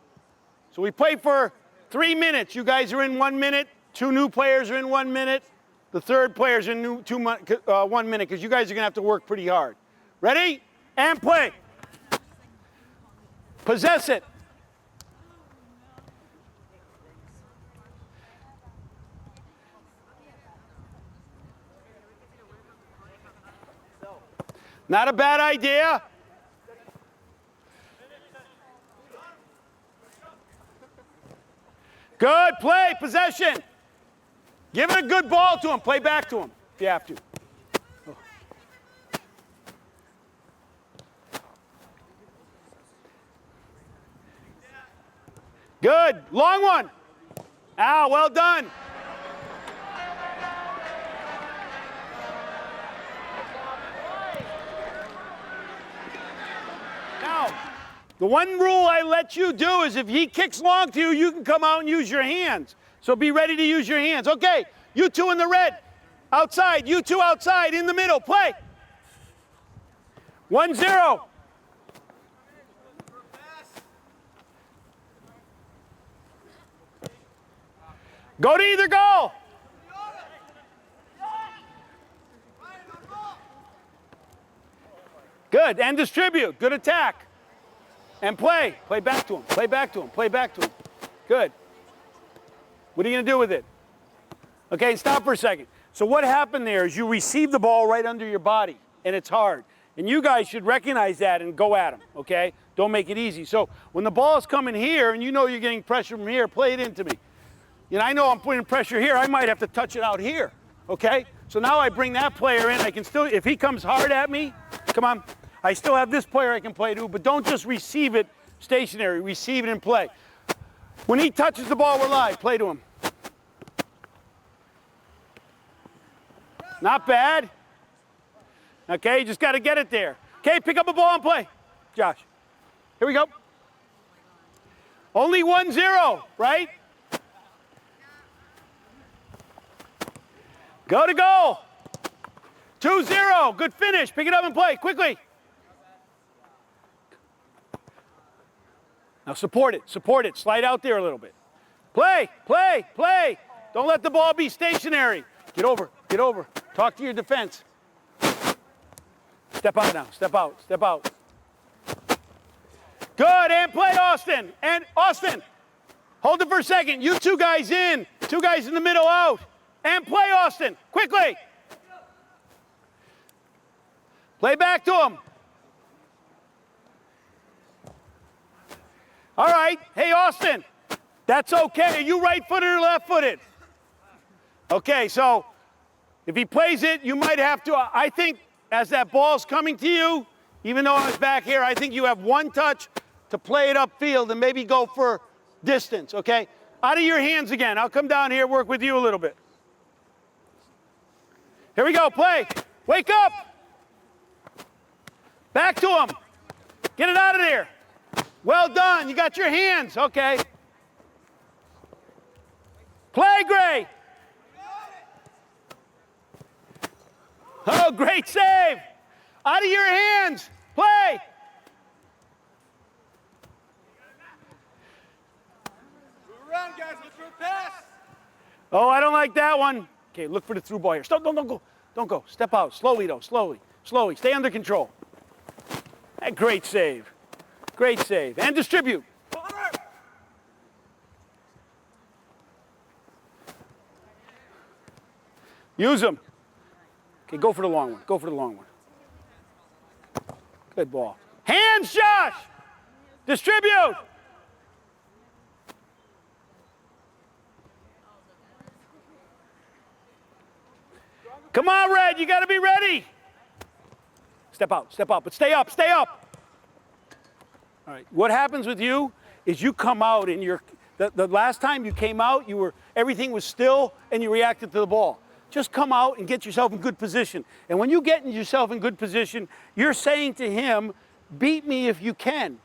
So we play for 3 minutes. You guys are in 1 minute. Two new players are in 1 minute. The third player's in 1 minute because you guys are going to have to work pretty hard. Ready? And play. Possess it. Not a bad idea. Good play, possession. Give it a good ball to him. Play back to him if you have to. Good. Long one. Ah, well done. Now, the one rule I let you do is if he kicks long to you, you can come out and use your hands. So be ready to use your hands. Okay, you two in the red. Outside, you two outside, in the middle. Play. 1-0. Go to either goal. Good, and distribute. Good attack. And play. Play back to him. Play back to him. Play back to him. Good. What are you going to do with it? Okay, stop for a second. So what happened there is you received the ball right under your body, and it's hard. And you guys should recognize that and go at them, okay? Don't make it easy. So when the ball's coming here and you know you're getting pressure from here, play it into me. You know, I know I'm putting pressure here. I might have to touch it out here, okay? So now I bring that player in. I can still, if he comes hard at me, come on. I still have this player I can play to, but don't just receive it stationary. Receive it and play. When he touches the ball, we're live. Play to him. Not bad. Okay, you just got to get it there. Okay, pick up a ball and play. Josh, here we go. Only 1-0, right? Go to goal. 2-0, good finish. Pick it up and play, quickly. Now support it, slide out there a little bit. Play, play, play. Don't let the ball be stationary. Get over, talk to your defense. Step out now, step out. Good, and play Austin, hold it for a second. You two guys in the middle out. And play Austin, quickly. Play back to him. All right, hey Austin, that's okay. Are you right-footed or left-footed? Okay, so if he plays it, you might have to, I think as that ball's coming to you, even though I was back here, I think you have one touch to play it upfield and maybe go for distance, okay? Out of your hands again. I'll come down here, work with you a little bit. Here we go, play. Wake up. Back to him. Get it out of there. Well done, you got your hands, okay. Play, Gray. Oh, great save. Out of your hands, play. Run, guys, look for a pass. Oh, I don't like that one. Okay, look for the through ball here. Stop, don't go. Don't go. Step out. Slowly, though. Slowly. Stay under control. Great save. Great save. And distribute. Use them. Okay, go for the long one. Good ball. Hands, Josh! Distribute! Come on, Red, you got to be ready. Step out, but stay up. All right, what happens with you is you come out and the last time you came out, everything was still and you reacted to the ball. Just come out and get yourself in good position. And when you get yourself in good position, you're saying to him, beat me if you can.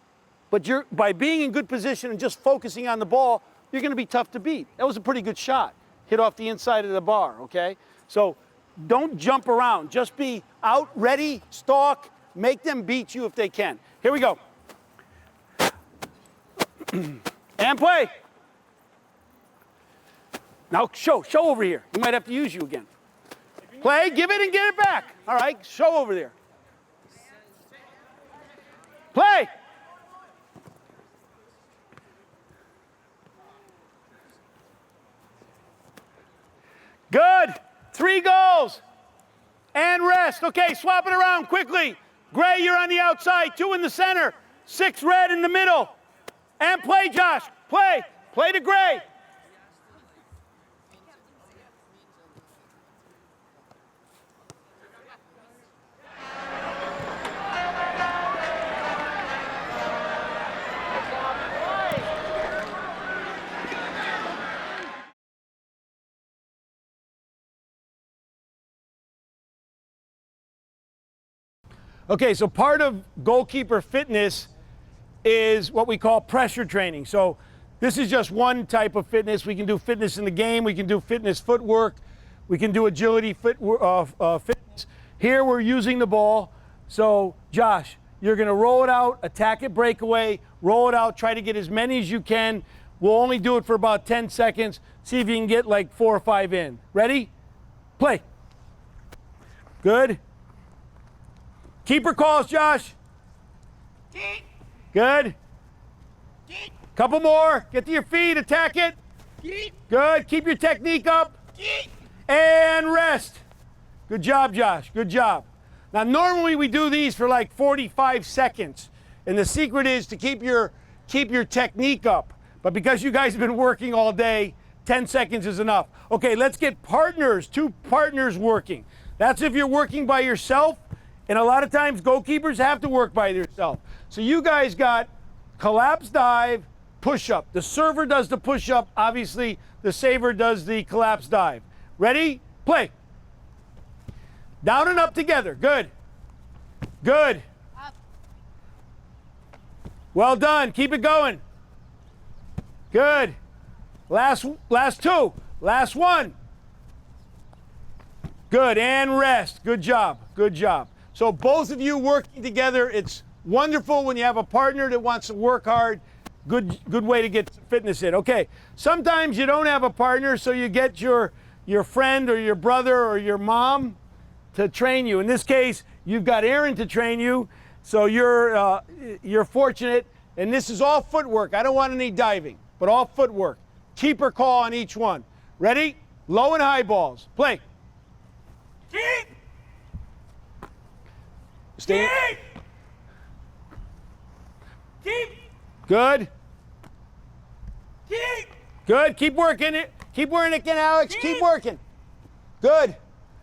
But by being in good position and just focusing on the ball, you're going to be tough to beat. That was a pretty good shot. Hit off the inside of the bar, okay? So don't jump around. Just be out, ready, stalk, make them beat you if they can. Here we go. And play. Now show over here. We might have to use you again. Play, give it and get it back. All right, show over there. Play. Good. 3 goals. And rest. Okay, swap it around quickly. Gray, you're on the outside. 2 in the center. 6 Red in the middle. And play, Josh. Play. Play to Gray. Okay, so part of goalkeeper fitness is what we call pressure training. So this is just one type of fitness. We can do fitness in the game. We can do fitness footwork. We can do agility fitness. Here we're using the ball. So Josh, you're going to roll it out, attack it, breakaway, roll it out, try to get as many as you can. We'll only do it for about 10 seconds. See if you can get like 4 or 5 in. Ready? Play. Good. Keeper calls, Josh. Good. Couple more. Get to your feet. Attack it. Good. Keep your technique up. And rest. Good job, Josh. Good job. Now, normally we do these for like 45 seconds. And the secret is to keep your technique up. But because you guys have been working all day, 10 seconds is enough. Okay, let's get partners, 2 partners working. That's if you're working by yourself. And a lot of times goalkeepers have to work by themselves. So you guys got collapse dive, push-up. The server does the push-up. Obviously, the saver does the collapse dive. Ready? Play. Down and up together. Good. Good. Up. Well done. Keep it going. Good. Last 2. Last 1. Good. And rest. Good job. Good job. So both of you working together, it's wonderful when you have a partner that wants to work hard. Good way to get fitness in. Okay. Sometimes you don't have a partner, so you get your friend or your brother or your mom to train you. In this case, you've got Aaron to train you, so you're fortunate. And this is all footwork. I don't want any diving, but all footwork. Keeper call on each one. Ready? Low and high balls. Play. Keep! Stay. Keep! Keep! Good. Keep! Good. Keep working it. Keep working it, Alex. Keep working. Good.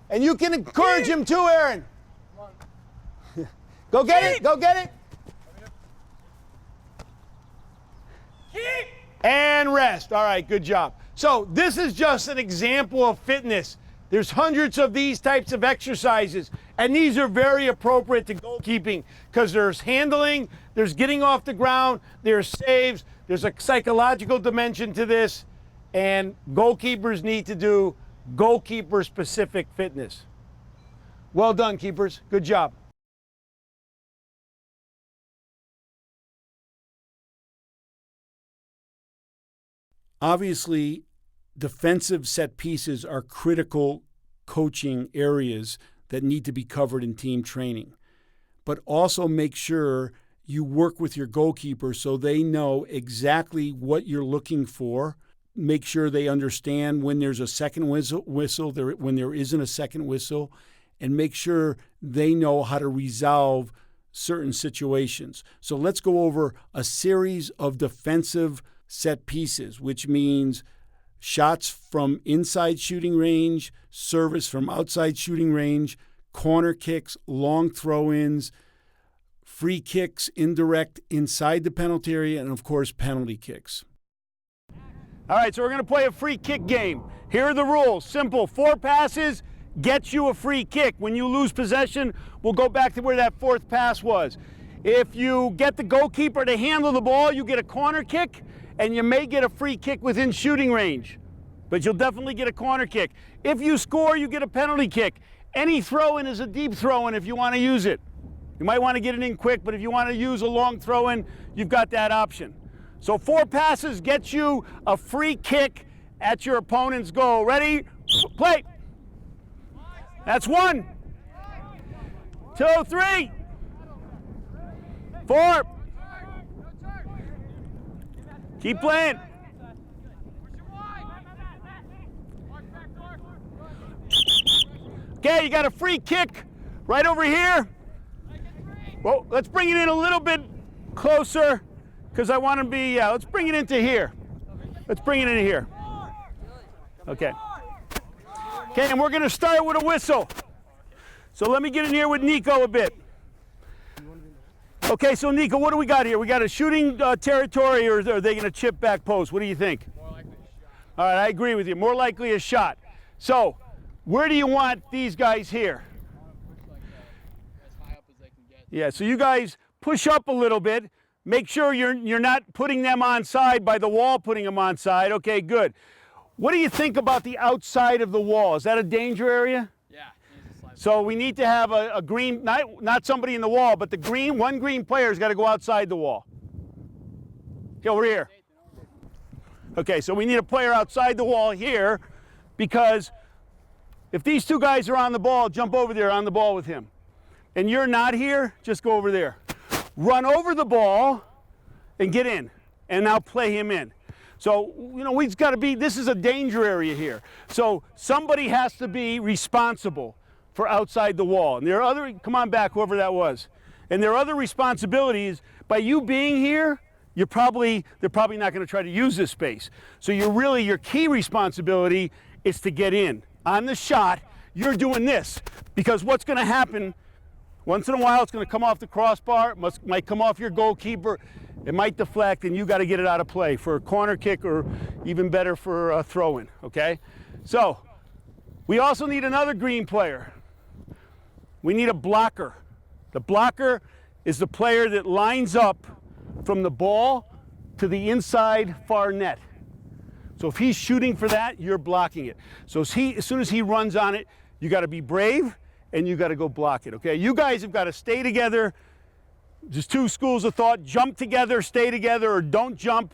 And you can encourage him too, Aaron. Go get it. Go get it. Keep! And rest. All right, good job. So this is just an example of fitness. There's hundreds of these types of exercises, and these are very appropriate to goalkeeping because there's handling, there's getting off the ground, there's saves, there's a psychological dimension to this, and goalkeepers need to do goalkeeper-specific fitness. Well done, keepers. Good job. Obviously, defensive set pieces are critical coaching areas that need to be covered in team training. But also make sure you work with your goalkeeper so they know exactly what you're looking for. Make sure they understand when there's a second whistle when there isn't a second whistle, and make sure they know how to resolve certain situations. So let's go over a series of defensive set pieces, which means shots from inside shooting range, service from outside shooting range, corner kicks, long throw-ins, free kicks, indirect inside the penalty area, and of course penalty kicks. All right, so we're going to play a free kick game. Here are the rules. Simple. 4 passes gets you a free kick. When you lose possession, we'll go back to where that 4th pass was. If you get the goalkeeper to handle the ball, you get a corner kick, and you may get a free kick within shooting range, but you'll definitely get a corner kick. If you score, you get a penalty kick. Any throw-in is a deep throw-in if you want to use it. You might want to get it in quick, but if you want to use a long throw-in, you've got that option. So 4 passes gets you a free kick at your opponent's goal. Ready? Play. That's 1, 2, 3, 4. Keep playing. Okay, you got a free kick right over here. Well, let's bring it in a little bit closer because I want to be, let's bring it into here. Let's bring it in here. Okay. Okay, and we're going to start with a whistle. So let me get in here with Nico a bit. Okay, so Nico, what do we got here? We got a shooting territory, or are they going to chip back post? What do you think? More likely a shot. All right, I agree with you. More likely a shot. So, where do you want these guys here? As high up as they can get. Yeah, so you guys push up a little bit. Make sure you're not putting them on side by the wall, putting them on side. Okay, good. What do you think about the outside of the wall? Is that a danger area? Yeah. So we need to have a green, not somebody in the wall, but the green, one green player's got to go outside the wall. Okay, over here. Okay, so we need a player outside the wall here because if these 2 guys are on the ball, jump over there on the ball with him. And you're not here, just go over there. Run over the ball and get in, and now play him in. So, you know, we've got to be, this is a danger area here. So somebody has to be responsible. for outside the wall. And there are other, come on back, whoever that was. And there are other responsibilities. By you being here, they're probably not going to try to use this space. So your key responsibility is to get in. On the shot, you're doing this, because what's going to happen, once in a while it's going to come off the crossbar, might come off your goalkeeper, it might deflect, and you got to get it out of play for a corner kick, or even better for a throw-in, okay? So, we also need another green player. We need a blocker. The blocker is the player that lines up from the ball to the inside far net. So if he's shooting for that, you're blocking it. So as soon as he runs on it, you got to be brave and you got to go block it, okay? You guys have got to stay together. There's two schools of thought: jump together, stay together, or don't jump.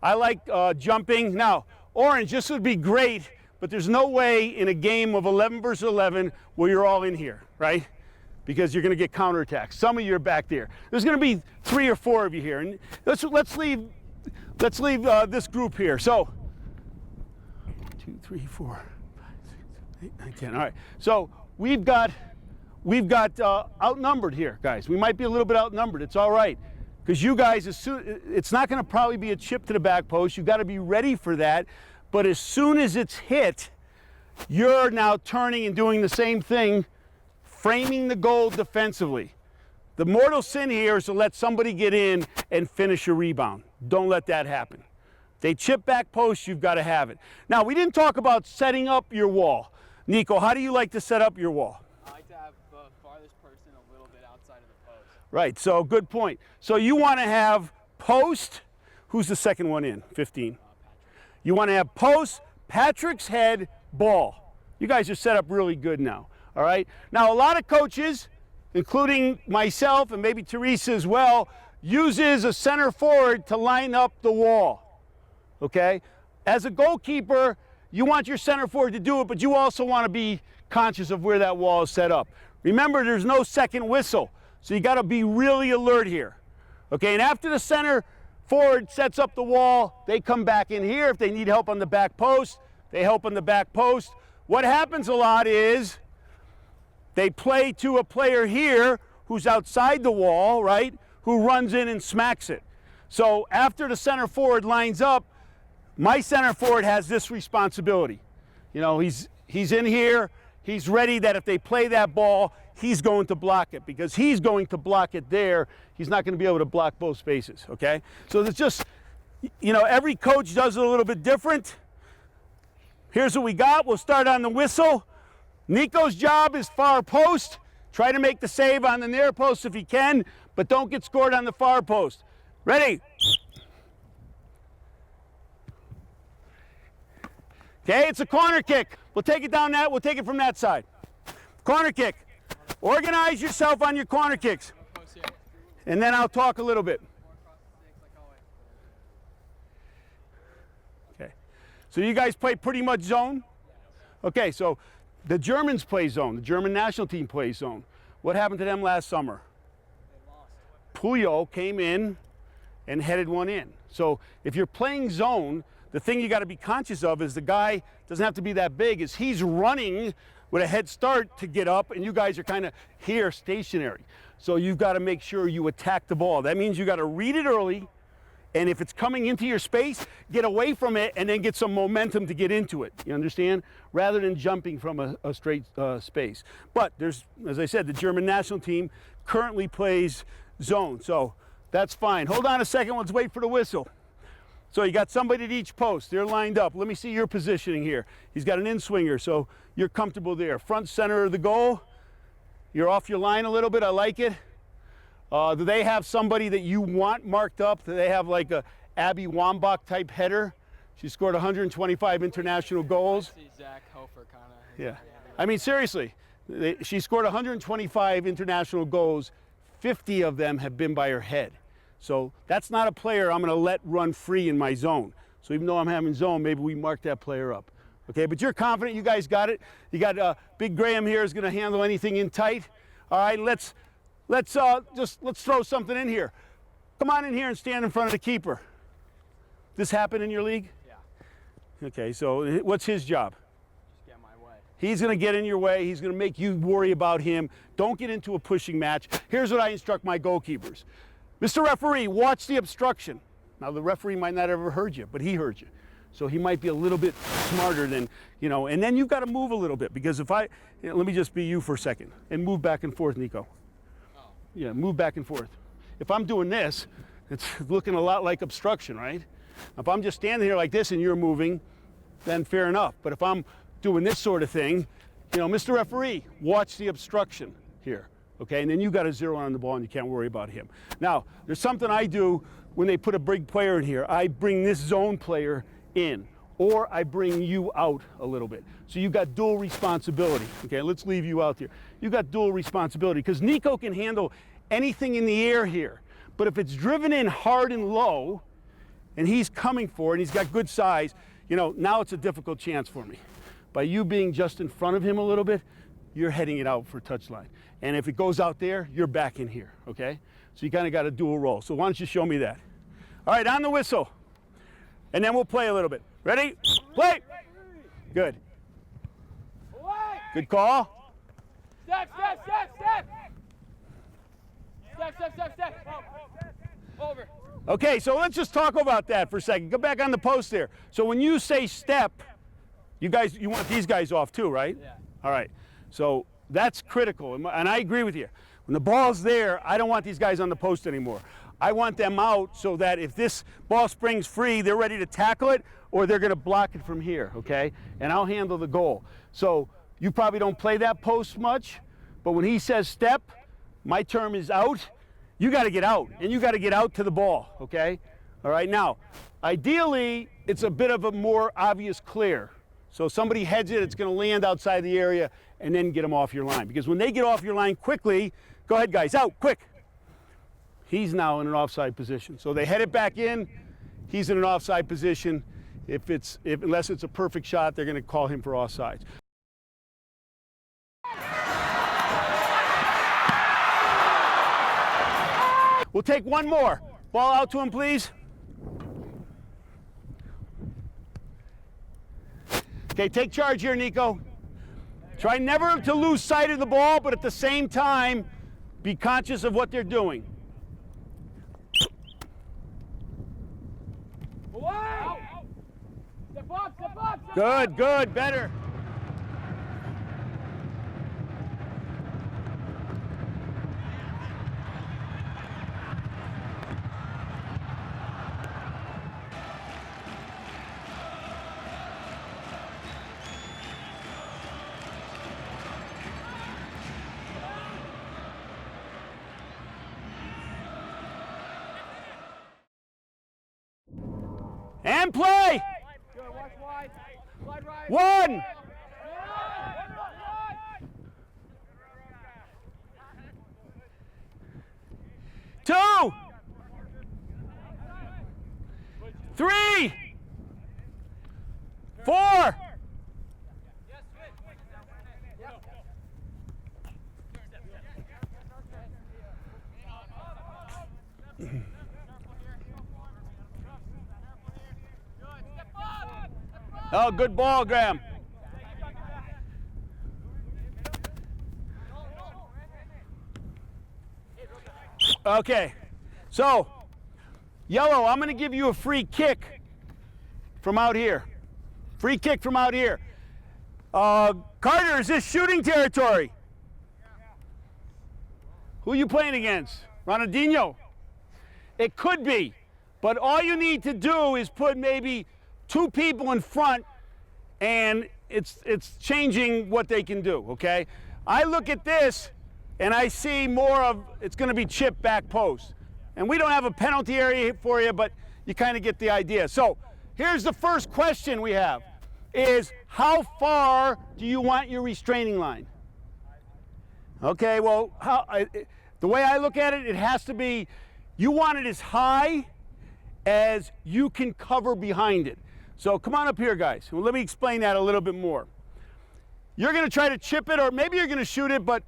I like jumping. Now, orange, this would be great, but there's no way in a game of 11 versus 11 where you're all in here, right? Because you're going to get counterattacks. Some of you are back there. There's going to be 3 or 4 of you here, and let's leave this group here. So 2, 3, 4, 5, 6, 7, 8, 9, 10. All right. So we've got outnumbered here, guys. We might be a little bit outnumbered. It's all right, because you guys, it's not going to probably be a chip to the back post. You've got to be ready for that. But as soon as it's hit, you're now turning and doing the same thing, framing the goal defensively. The mortal sin here is to let somebody get in and finish a rebound. Don't let that happen. They chip back post, you've got to have it. Now, we didn't talk about setting up your wall. Nico, how do you like to set up your wall? I like to have the farthest person a little bit outside of the post. Right, so good point. So you want to have post, who's the second one in? 15. You want to have post, Patrick's head, ball. You guys are set up really good now, all right? Now, a lot of coaches, including myself and maybe Teresa as well, uses a center forward to line up the wall, okay? As a goalkeeper, you want your center forward to do it, but you also want to be conscious of where that wall is set up. Remember, there's no second whistle, so you got to be really alert here, okay? And after the center forward sets up the wall, they come back in here. If they need help on the back post, they help on the back post. What happens a lot is they play to a player here who's outside the wall, right, who runs in and smacks it. So after the center forward lines up, my center forward has this responsibility. You know, he's in here, he's ready that if they play that ball, he's going to block it, because he's going to block it there. He's not going to be able to block both spaces, okay? So there's just, you know, every coach does it a little bit different. Here's what we got. We'll start on the whistle. Nico's job is far post. Try to make the save on the near post if he can, but don't get scored on the far post. Ready? Okay, it's a corner kick. We'll take it down that. We'll take it from that side. Corner kick. Organize yourself on your corner kicks. And then I'll talk a little bit. Okay. So you guys play pretty much zone? Okay, so the Germans play zone. The German national team plays zone. What happened to them last summer? They lost. Puyo came in and headed one in. So if you're playing zone, the thing you got to be conscious of is the guy doesn't have to be that big, is he's running with a head start to get up, and you guys are kind of here stationary. So you've got to make sure you attack the ball. That means you got to read it early, and if it's coming into your space, get away from it and then get some momentum to get into it. You understand? Rather than jumping from a straight space. But there's, as I said, the German national team currently plays zone, so that's fine. Hold on a second, let's wait for the whistle. So you got somebody at each post. They're lined up. Let me see your positioning here. He's got an in-swinger, so you're comfortable there. Front center of the goal. You're off your line a little bit. I like it. Do they have somebody that you want marked up? Do they have like a Abby Wambach type header? She scored 125 international goals. See Zach Hofer kind of. Yeah. I mean, seriously, she scored 125 international goals. 50 of them have been by her head. So that's not a player I'm going to let run free in my zone. So even though I'm having zone, maybe we mark that player up. Okay, but you're confident, you guys got it. You got Big Graham here is going to handle anything in tight. All right, let's throw something in here. Come on in here and stand in front of the keeper. This happened in your league? Yeah. Okay, so what's his job? Just get my way. He's going to get in your way. He's going to make you worry about him. Don't get into a pushing match. Here's what I instruct my goalkeepers. Mr. Referee, watch the obstruction. Now, the referee might not have ever heard you, but he heard you. So he might be a little bit smarter than, you know, and then you've got to move a little bit, because if let me just be you for a second and move back and forth, Nico. Yeah, move back and forth. If I'm doing this, it's looking a lot like obstruction, right? If I'm just standing here like this and you're moving, then fair enough. But if I'm doing this sort of thing, you know, Mr. Referee, watch the obstruction here, okay? And then you got to zero on the ball and you can't worry about him. Now, there's something I do when they put a big player in here. I bring this zone player in, or I bring you out a little bit. So you got dual responsibility. Okay, let's leave you out there. You got dual responsibility, because Nico can handle anything in the air here. But if it's driven in hard and low, and he's coming for it, and he's got good size, you know, now it's a difficult chance for me. By you being just in front of him a little bit, you're heading it out for touchline. And if it goes out there, you're back in here, okay? So you kind of got a dual role. So why don't you show me that? All right, on the whistle. And then we'll play a little bit. Ready? Play! Good. Good call. Step, step, step, step! Step, step, step, step! Over. Okay, so let's just talk about that for a second. Go back on the post there. So when you say step, you want these guys off too, right? Yeah. All right. So that's critical, and I agree with you. When the ball's there, I don't want these guys on the post anymore. I want them out so that if this ball springs free, they're ready to tackle it, or they're going to block it from here, okay? And I'll handle the goal. So you probably don't play that post much, but when he says step, my term is out. You got to get out, and you got to get out to the ball, okay? All right, now, ideally, it's a bit of a more obvious clear. So somebody heads it, it's going to land outside the area, and then get them off your line. Because when they get off your line quickly, go ahead, guys, out, quick. He's now in an offside position. So they head it back in, he's in an offside position. Unless it's a perfect shot, they're going to call him for offsides. We'll take one more. Ball out to him, please. Okay, take charge here, Nico. Try never to lose sight of the ball, but at the same time, be conscious of what they're doing. Away! Step up, step up, step Good, up. good, better. And play! Good, watch wide. Slide right. One! Two! Three! Four! Oh, good ball, Graham. Okay, so, yellow, I'm going to give you a free kick from out here. Free kick from out here. Carter, is this shooting territory? Who are you playing against? Ronaldinho? It could be, but all you need to do is put maybe 2 people in front, and it's changing what they can do, okay? I look at this, and I see more of, it's going to be chip back post. And we don't have a penalty area for you, but you kind of get the idea. So here's the first question we have, is how far do you want your restraining line? Okay, well, the way I look at it, it has to be, you want it as high as you can cover behind it. So come on up here, guys. Well, let me explain that a little bit more. You're going to try to chip it, or maybe you're going to shoot it, but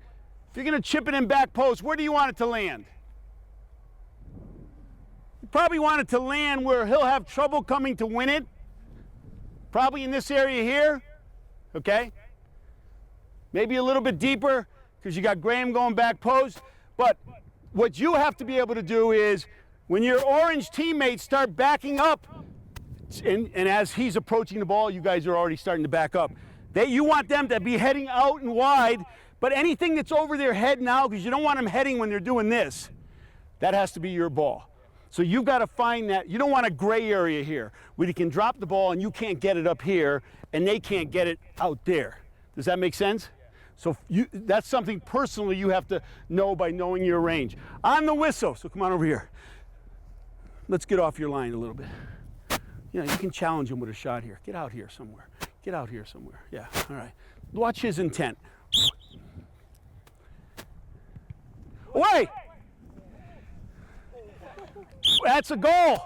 if you're going to chip it in back post, where do you want it to land? You probably want it to land where he'll have trouble coming to win it. Probably in this area here, okay? Maybe a little bit deeper because you got Graham going back post. But what you have to be able to do is when your orange teammates start backing up, and as he's approaching the ball, you guys are already starting to back up. You want them to be heading out and wide, but anything that's over their head now, because you don't want them heading when they're doing this, that has to be your ball. So you've got to find that. You don't want a gray area here where you can drop the ball and you can't get it up here and they can't get it out there. Does that make sense? So that's something personally you have to know by knowing your range. On the whistle, so come on over here. Let's get off your line a little bit. You know, you can challenge him with a shot here. Get out here somewhere. Get out here somewhere. Yeah, all right. Watch his intent. Away! That's a goal.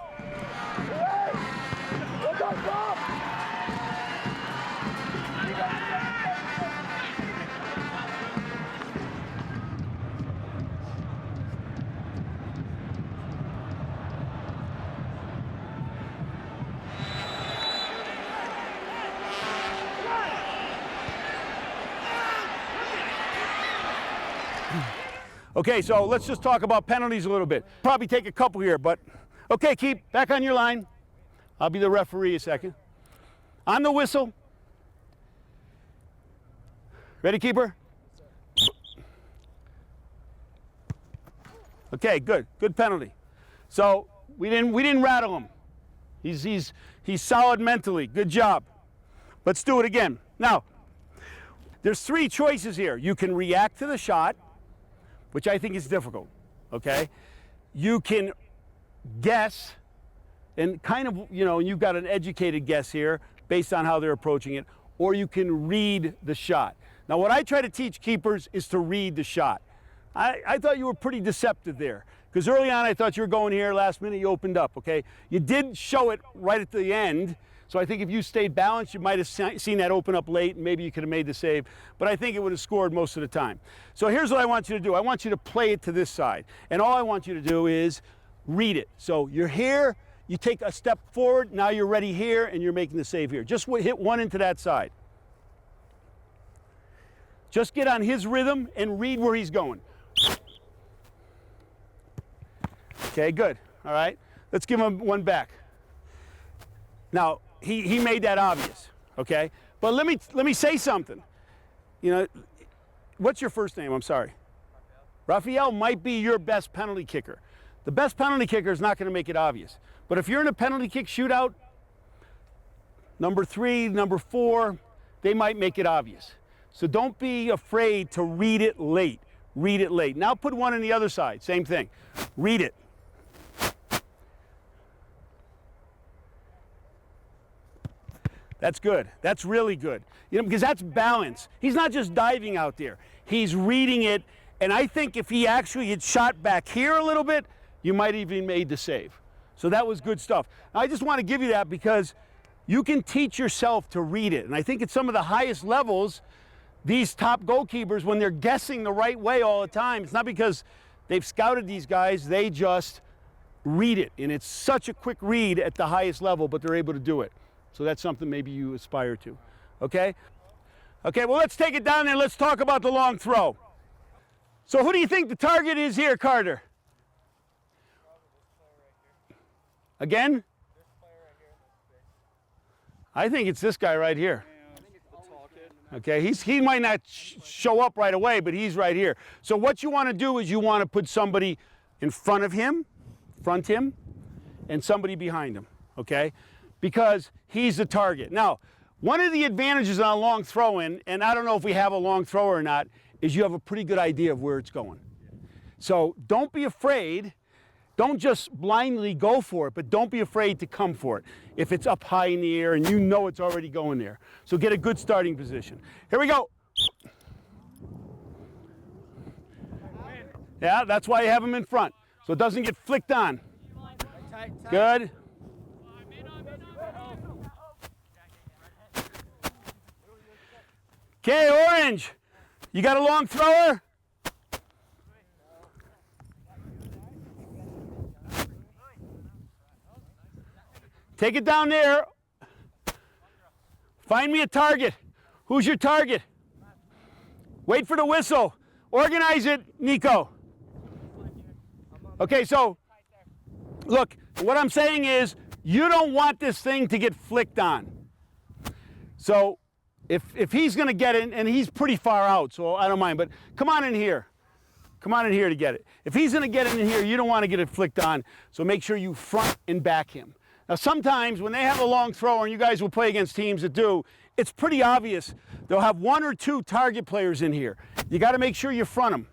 Okay, so let's just talk about penalties a little bit. Probably take a couple here, but okay, keep back on your line. I'll be the referee a second. On the whistle. Ready, keeper? Okay, good. Good penalty. So we didn't rattle him. He's solid mentally. Good job. Let's do it again. Now, there's three choices here. You can react to the shot, which I think is difficult, okay? You can guess, and kind of, you know, you've got an educated guess here based on how they're approaching it, or you can read the shot. Now, what I try to teach keepers is to read the shot. I thought you were pretty deceptive there, because early on I thought you were going here, last minute you opened up, okay? You did show it right at the end, so I think if you stayed balanced, you might have seen that open up late, and maybe you could have made the save, but I think it would have scored most of the time. So here's what I want you to do. I want you to play it to this side, and all I want you to do is read it. So you're here, you take a step forward, now you're ready here, and you're making the save here. Just hit one into that side. Just get on his rhythm and read where he's going. Okay, good. All right, let's give him one back. Now, he made that obvious, okay? But let me say something. You know, what's your first name? I'm sorry. Raphael might be your best penalty kicker. The best penalty kicker is not going to make it obvious. But if you're in a penalty kick shootout, number 3, number 4, they might make it obvious. So don't be afraid to read it late. Read it late. Now put one on the other side. Same thing. Read it. That's good. That's really good. You know, because that's balance. He's not just diving out there. He's reading it, and I think if he actually had shot back here a little bit, you might even made the save. So that was good stuff. I just want to give you that because you can teach yourself to read it. And I think at some of the highest levels, these top goalkeepers, when they're guessing the right way all the time, it's not because they've scouted these guys, they just read it. And it's such a quick read at the highest level, but they're able to do it. So that's something maybe you aspire to, okay? Okay, well, let's take it down there. Let's talk about the long throw. So who do you think the target is here, Carter? Again? I think it's this guy right here. Okay, he might not show up right away, but he's right here. So what you want to do is you want to put somebody in front of him, and somebody behind him, okay? Because he's the target. Now, one of the advantages on a long throw-in, and I don't know if we have a long thrower or not, is you have a pretty good idea of where it's going. So don't be afraid. Don't just blindly go for it, but don't be afraid to come for it if it's up high in the air and you know it's already going there. So get a good starting position. Here we go. Yeah, that's why you have him in front, so it doesn't get flicked on. Good. Okay, Orange, you got a long thrower? Take it down there. Find me a target. Who's your target? Wait for the whistle. Organize it, Nico. Okay, so look, what I'm saying is you don't want this thing to get flicked on. So if he's going to get it, and he's pretty far out, so I don't mind, but come on in here. Come on in here to get it. If he's going to get it in here, you don't want to get it flicked on, so make sure you front and back him. Now, sometimes when they have a long thrower, and you guys will play against teams that do, it's pretty obvious. They'll have 1 or 2 target players in here. You got to make sure you front them,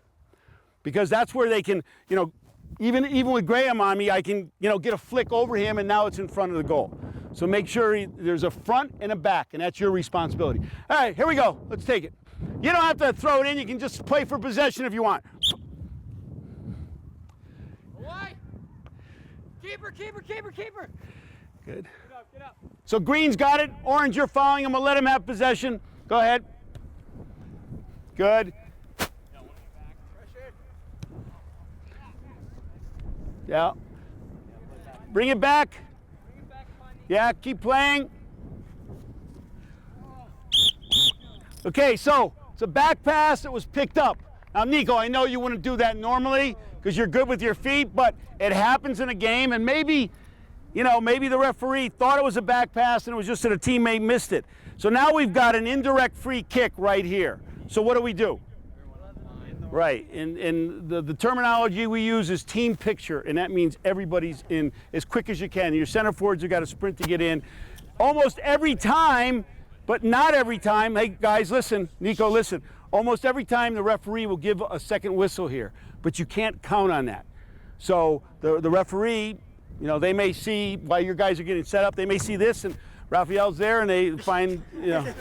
because that's where they can, you know, even with Graham on me, I can, you know, get a flick over him, and now it's in front of the goal. So make sure there's a front and a back, and that's your responsibility. All right, here we go. Let's take it. You don't have to throw it in. You can just play for possession if you want. Away! Keeper, keeper, keeper, keeper! Good. Get up, get up. So Green's got it. Orange, you're fouling him. We'll let him have possession. Go ahead. Good. Yeah. Bring it back. Yeah, keep playing. Okay, so it's a back pass that was picked up. Now, Nico, I know you wouldn't do that normally because you're good with your feet, but it happens in a game, and maybe, you know, maybe the referee thought it was a back pass and it was just that a teammate missed it. So now we've got an indirect free kick right here. So what do? Right, and the terminology we use is team picture, and that means everybody's in as quick as you can. Your center forwards have got to sprint to get in. Almost every time, but not every time. Hey, guys, listen. Nico, listen. Almost every time the referee will give a second whistle here, but you can't count on that. So the referee, you know, they may see while your guys are getting set up, they may see this, and Raphael's there, and they find, you know,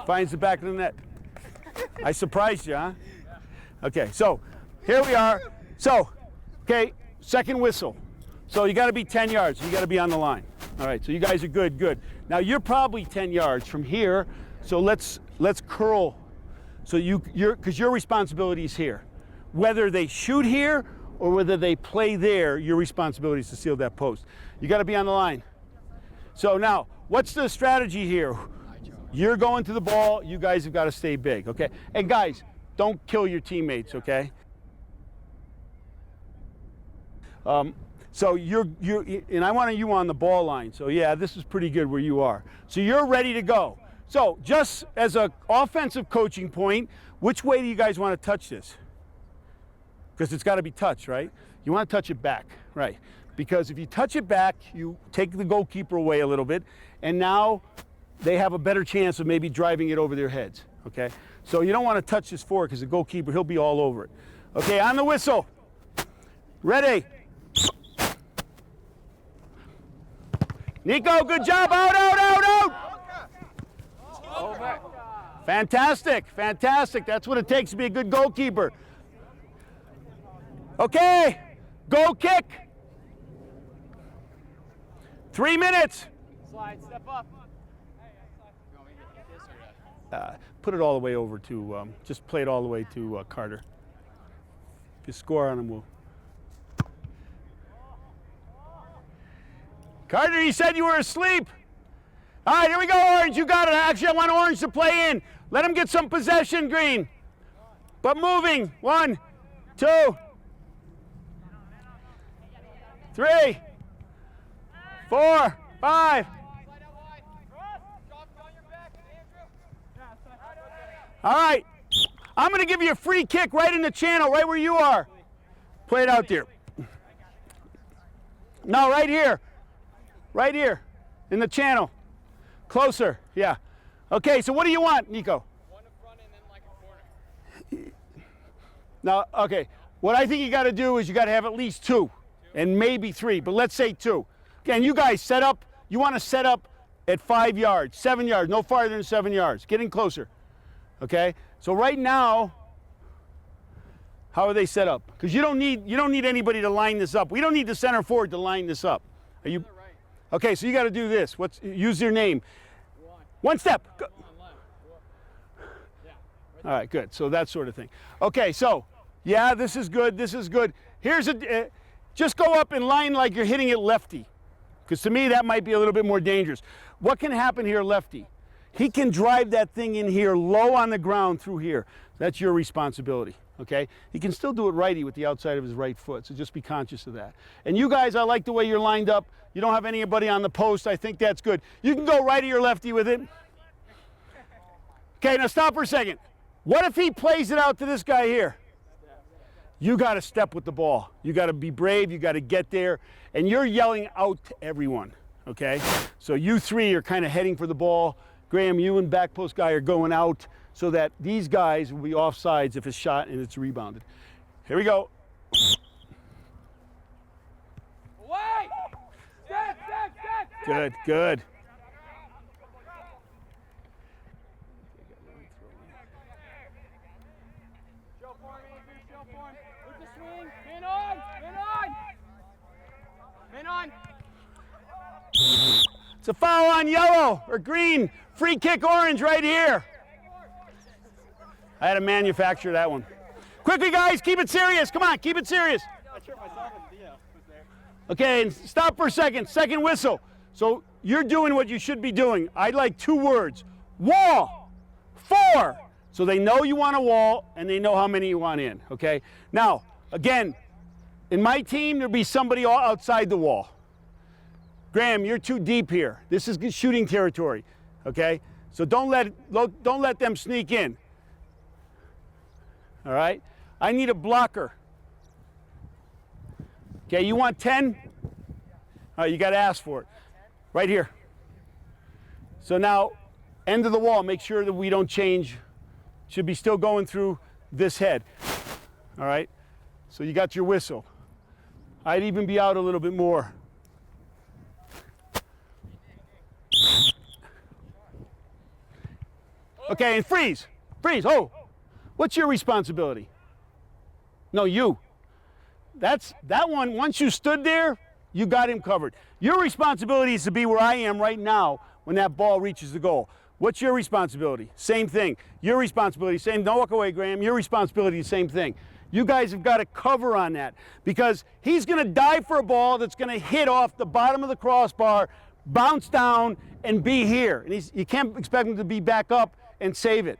finds the back of the net. I surprised you, huh? Okay, so here we are. So, okay, second whistle. So you got to be 10 yards. You got to be on the line. All right, so you guys are good, good. Now you're probably 10 yards from here. So let's curl. So because your responsibility is here. Whether they shoot here or whether they play there, your responsibility is to seal that post. You got to be on the line. So now, what's the strategy here? You're going to the ball. You guys have got to stay big, okay? And guys, don't kill your teammates, okay? So you're and I want you on the ball line. So yeah, this is pretty good where you are. So you're ready to go. So just as an offensive coaching point, which way do you guys want to touch this? Because it's got to be touched, right? You want to touch it back, right? Because if you touch it back, you take the goalkeeper away a little bit, and now they have a better chance of maybe driving it over their heads, okay? So you don't want to touch this forward because the goalkeeper, he'll be all over it. Okay, on the whistle. Ready. Nico, good job. Out, out, out, out. Over. Fantastic, fantastic. That's what it takes to be a good goalkeeper. Okay, goal kick. 3 minutes. Slide, step up. Put it all the way over to, just play it all the way to Carter. If you score on him, we'll. Carter, you said you were asleep. All right, here we go, Orange. You got it. Actually, I want Orange to play in. Let him get some possession, Green. But moving. 1, 2, 3, 4, 5. All right. I'm going to give you a free kick right in the channel, right where you are. Play it out there. No, right here. Right here in the channel. Closer. Yeah. Okay, so what do you want, Nico? One in front and then like a corner. Now, okay, what I think you got to do is you got to have at least 2 and maybe 3, but let's say 2. Again, you guys set up, you want to set up at 5 yards, 7 yards, no farther than 7 yards. Getting closer. Okay? So right now, how are they set up? Because you don't need anybody to line this up. We don't need the center forward to line this up. Are you? Okay, so you got to do this. Use your name. One step. Go. All right, good. So that sort of thing. Okay, so yeah, this is good. This is good. Here's just go up and line like you're hitting it lefty, because to me that might be a little bit more dangerous. What can happen here, lefty? He can drive that thing in here low on the ground through here. That's your responsibility, okay? He can still do it righty with the outside of his right foot, so just be conscious of that. And you guys, I like the way you're lined up. You don't have anybody on the post. I think that's good. You can go righty or lefty with it. Okay, now stop for a second. What if he plays it out to this guy here? You got to step with the ball. You got to be brave. You got to get there. And you're yelling out to everyone, okay? So you three are kind of heading for the ball. Graham, you and back post guy are going out so that these guys will be offsides if it's shot and it's rebounded. Here we go. Away! Step, step, step! Good, good. Show form, Andrew, show form. With the swing. Man on! Man on! Man on! It's a foul on yellow or green. Free kick orange right here. I had to manufacture that one. Quickly, guys, keep it serious. Come on, keep it serious. Okay, and stop for a second. Second whistle. So you're doing what you should be doing. I'd like 2 words. Wall. 4. So they know you want a wall and they know how many you want in, okay? Now, again, in my team, there'll be somebody outside the wall. Graham, you're too deep here. This is shooting territory, okay? So don't let them sneak in. All right? I need a blocker. Okay, you want 10? All right, you got to ask for it. Right here. So now, end of the wall, make sure that we don't change. Should be still going through this head. All right? So you got your whistle. I'd even be out a little bit more. Okay, and freeze. Freeze. Oh, what's your responsibility? No, you. That one, once you stood there, you got him covered. Your responsibility is to be where I am right now when that ball reaches the goal. What's your responsibility? Same thing. Your responsibility, same. Don't walk away, Graham. Your responsibility, same thing. You guys have got to cover on that because he's going to dive for a ball that's going to hit off the bottom of the crossbar, bounce down, and be here. And you can't expect him to be back up and save it.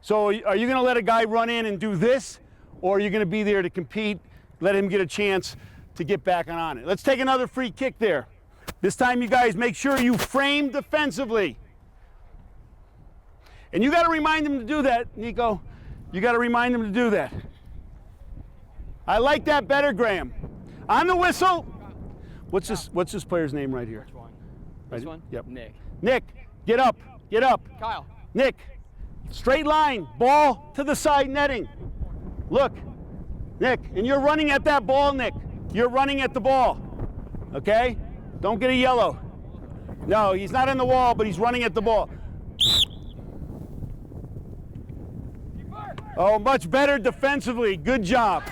So are you going to let a guy run in and do this, or are you going to be there to compete, let him get a chance to get back on it? Let's take another free kick there. This time you guys make sure you frame defensively. And you got to remind him to do that, Nico. You got to remind him to do that. I like that better, Graham. On the whistle. What's this player's name right here? Which one? Right, This one? Yep. Nick. Nick, get up. Get up. Kyle. Nick, straight line, ball to the side netting. Look, Nick, and you're running at that ball, Nick. You're running at the ball, okay? Don't get a yellow. No, he's not in the wall, but he's running at the ball. Oh, much better defensively. Good job.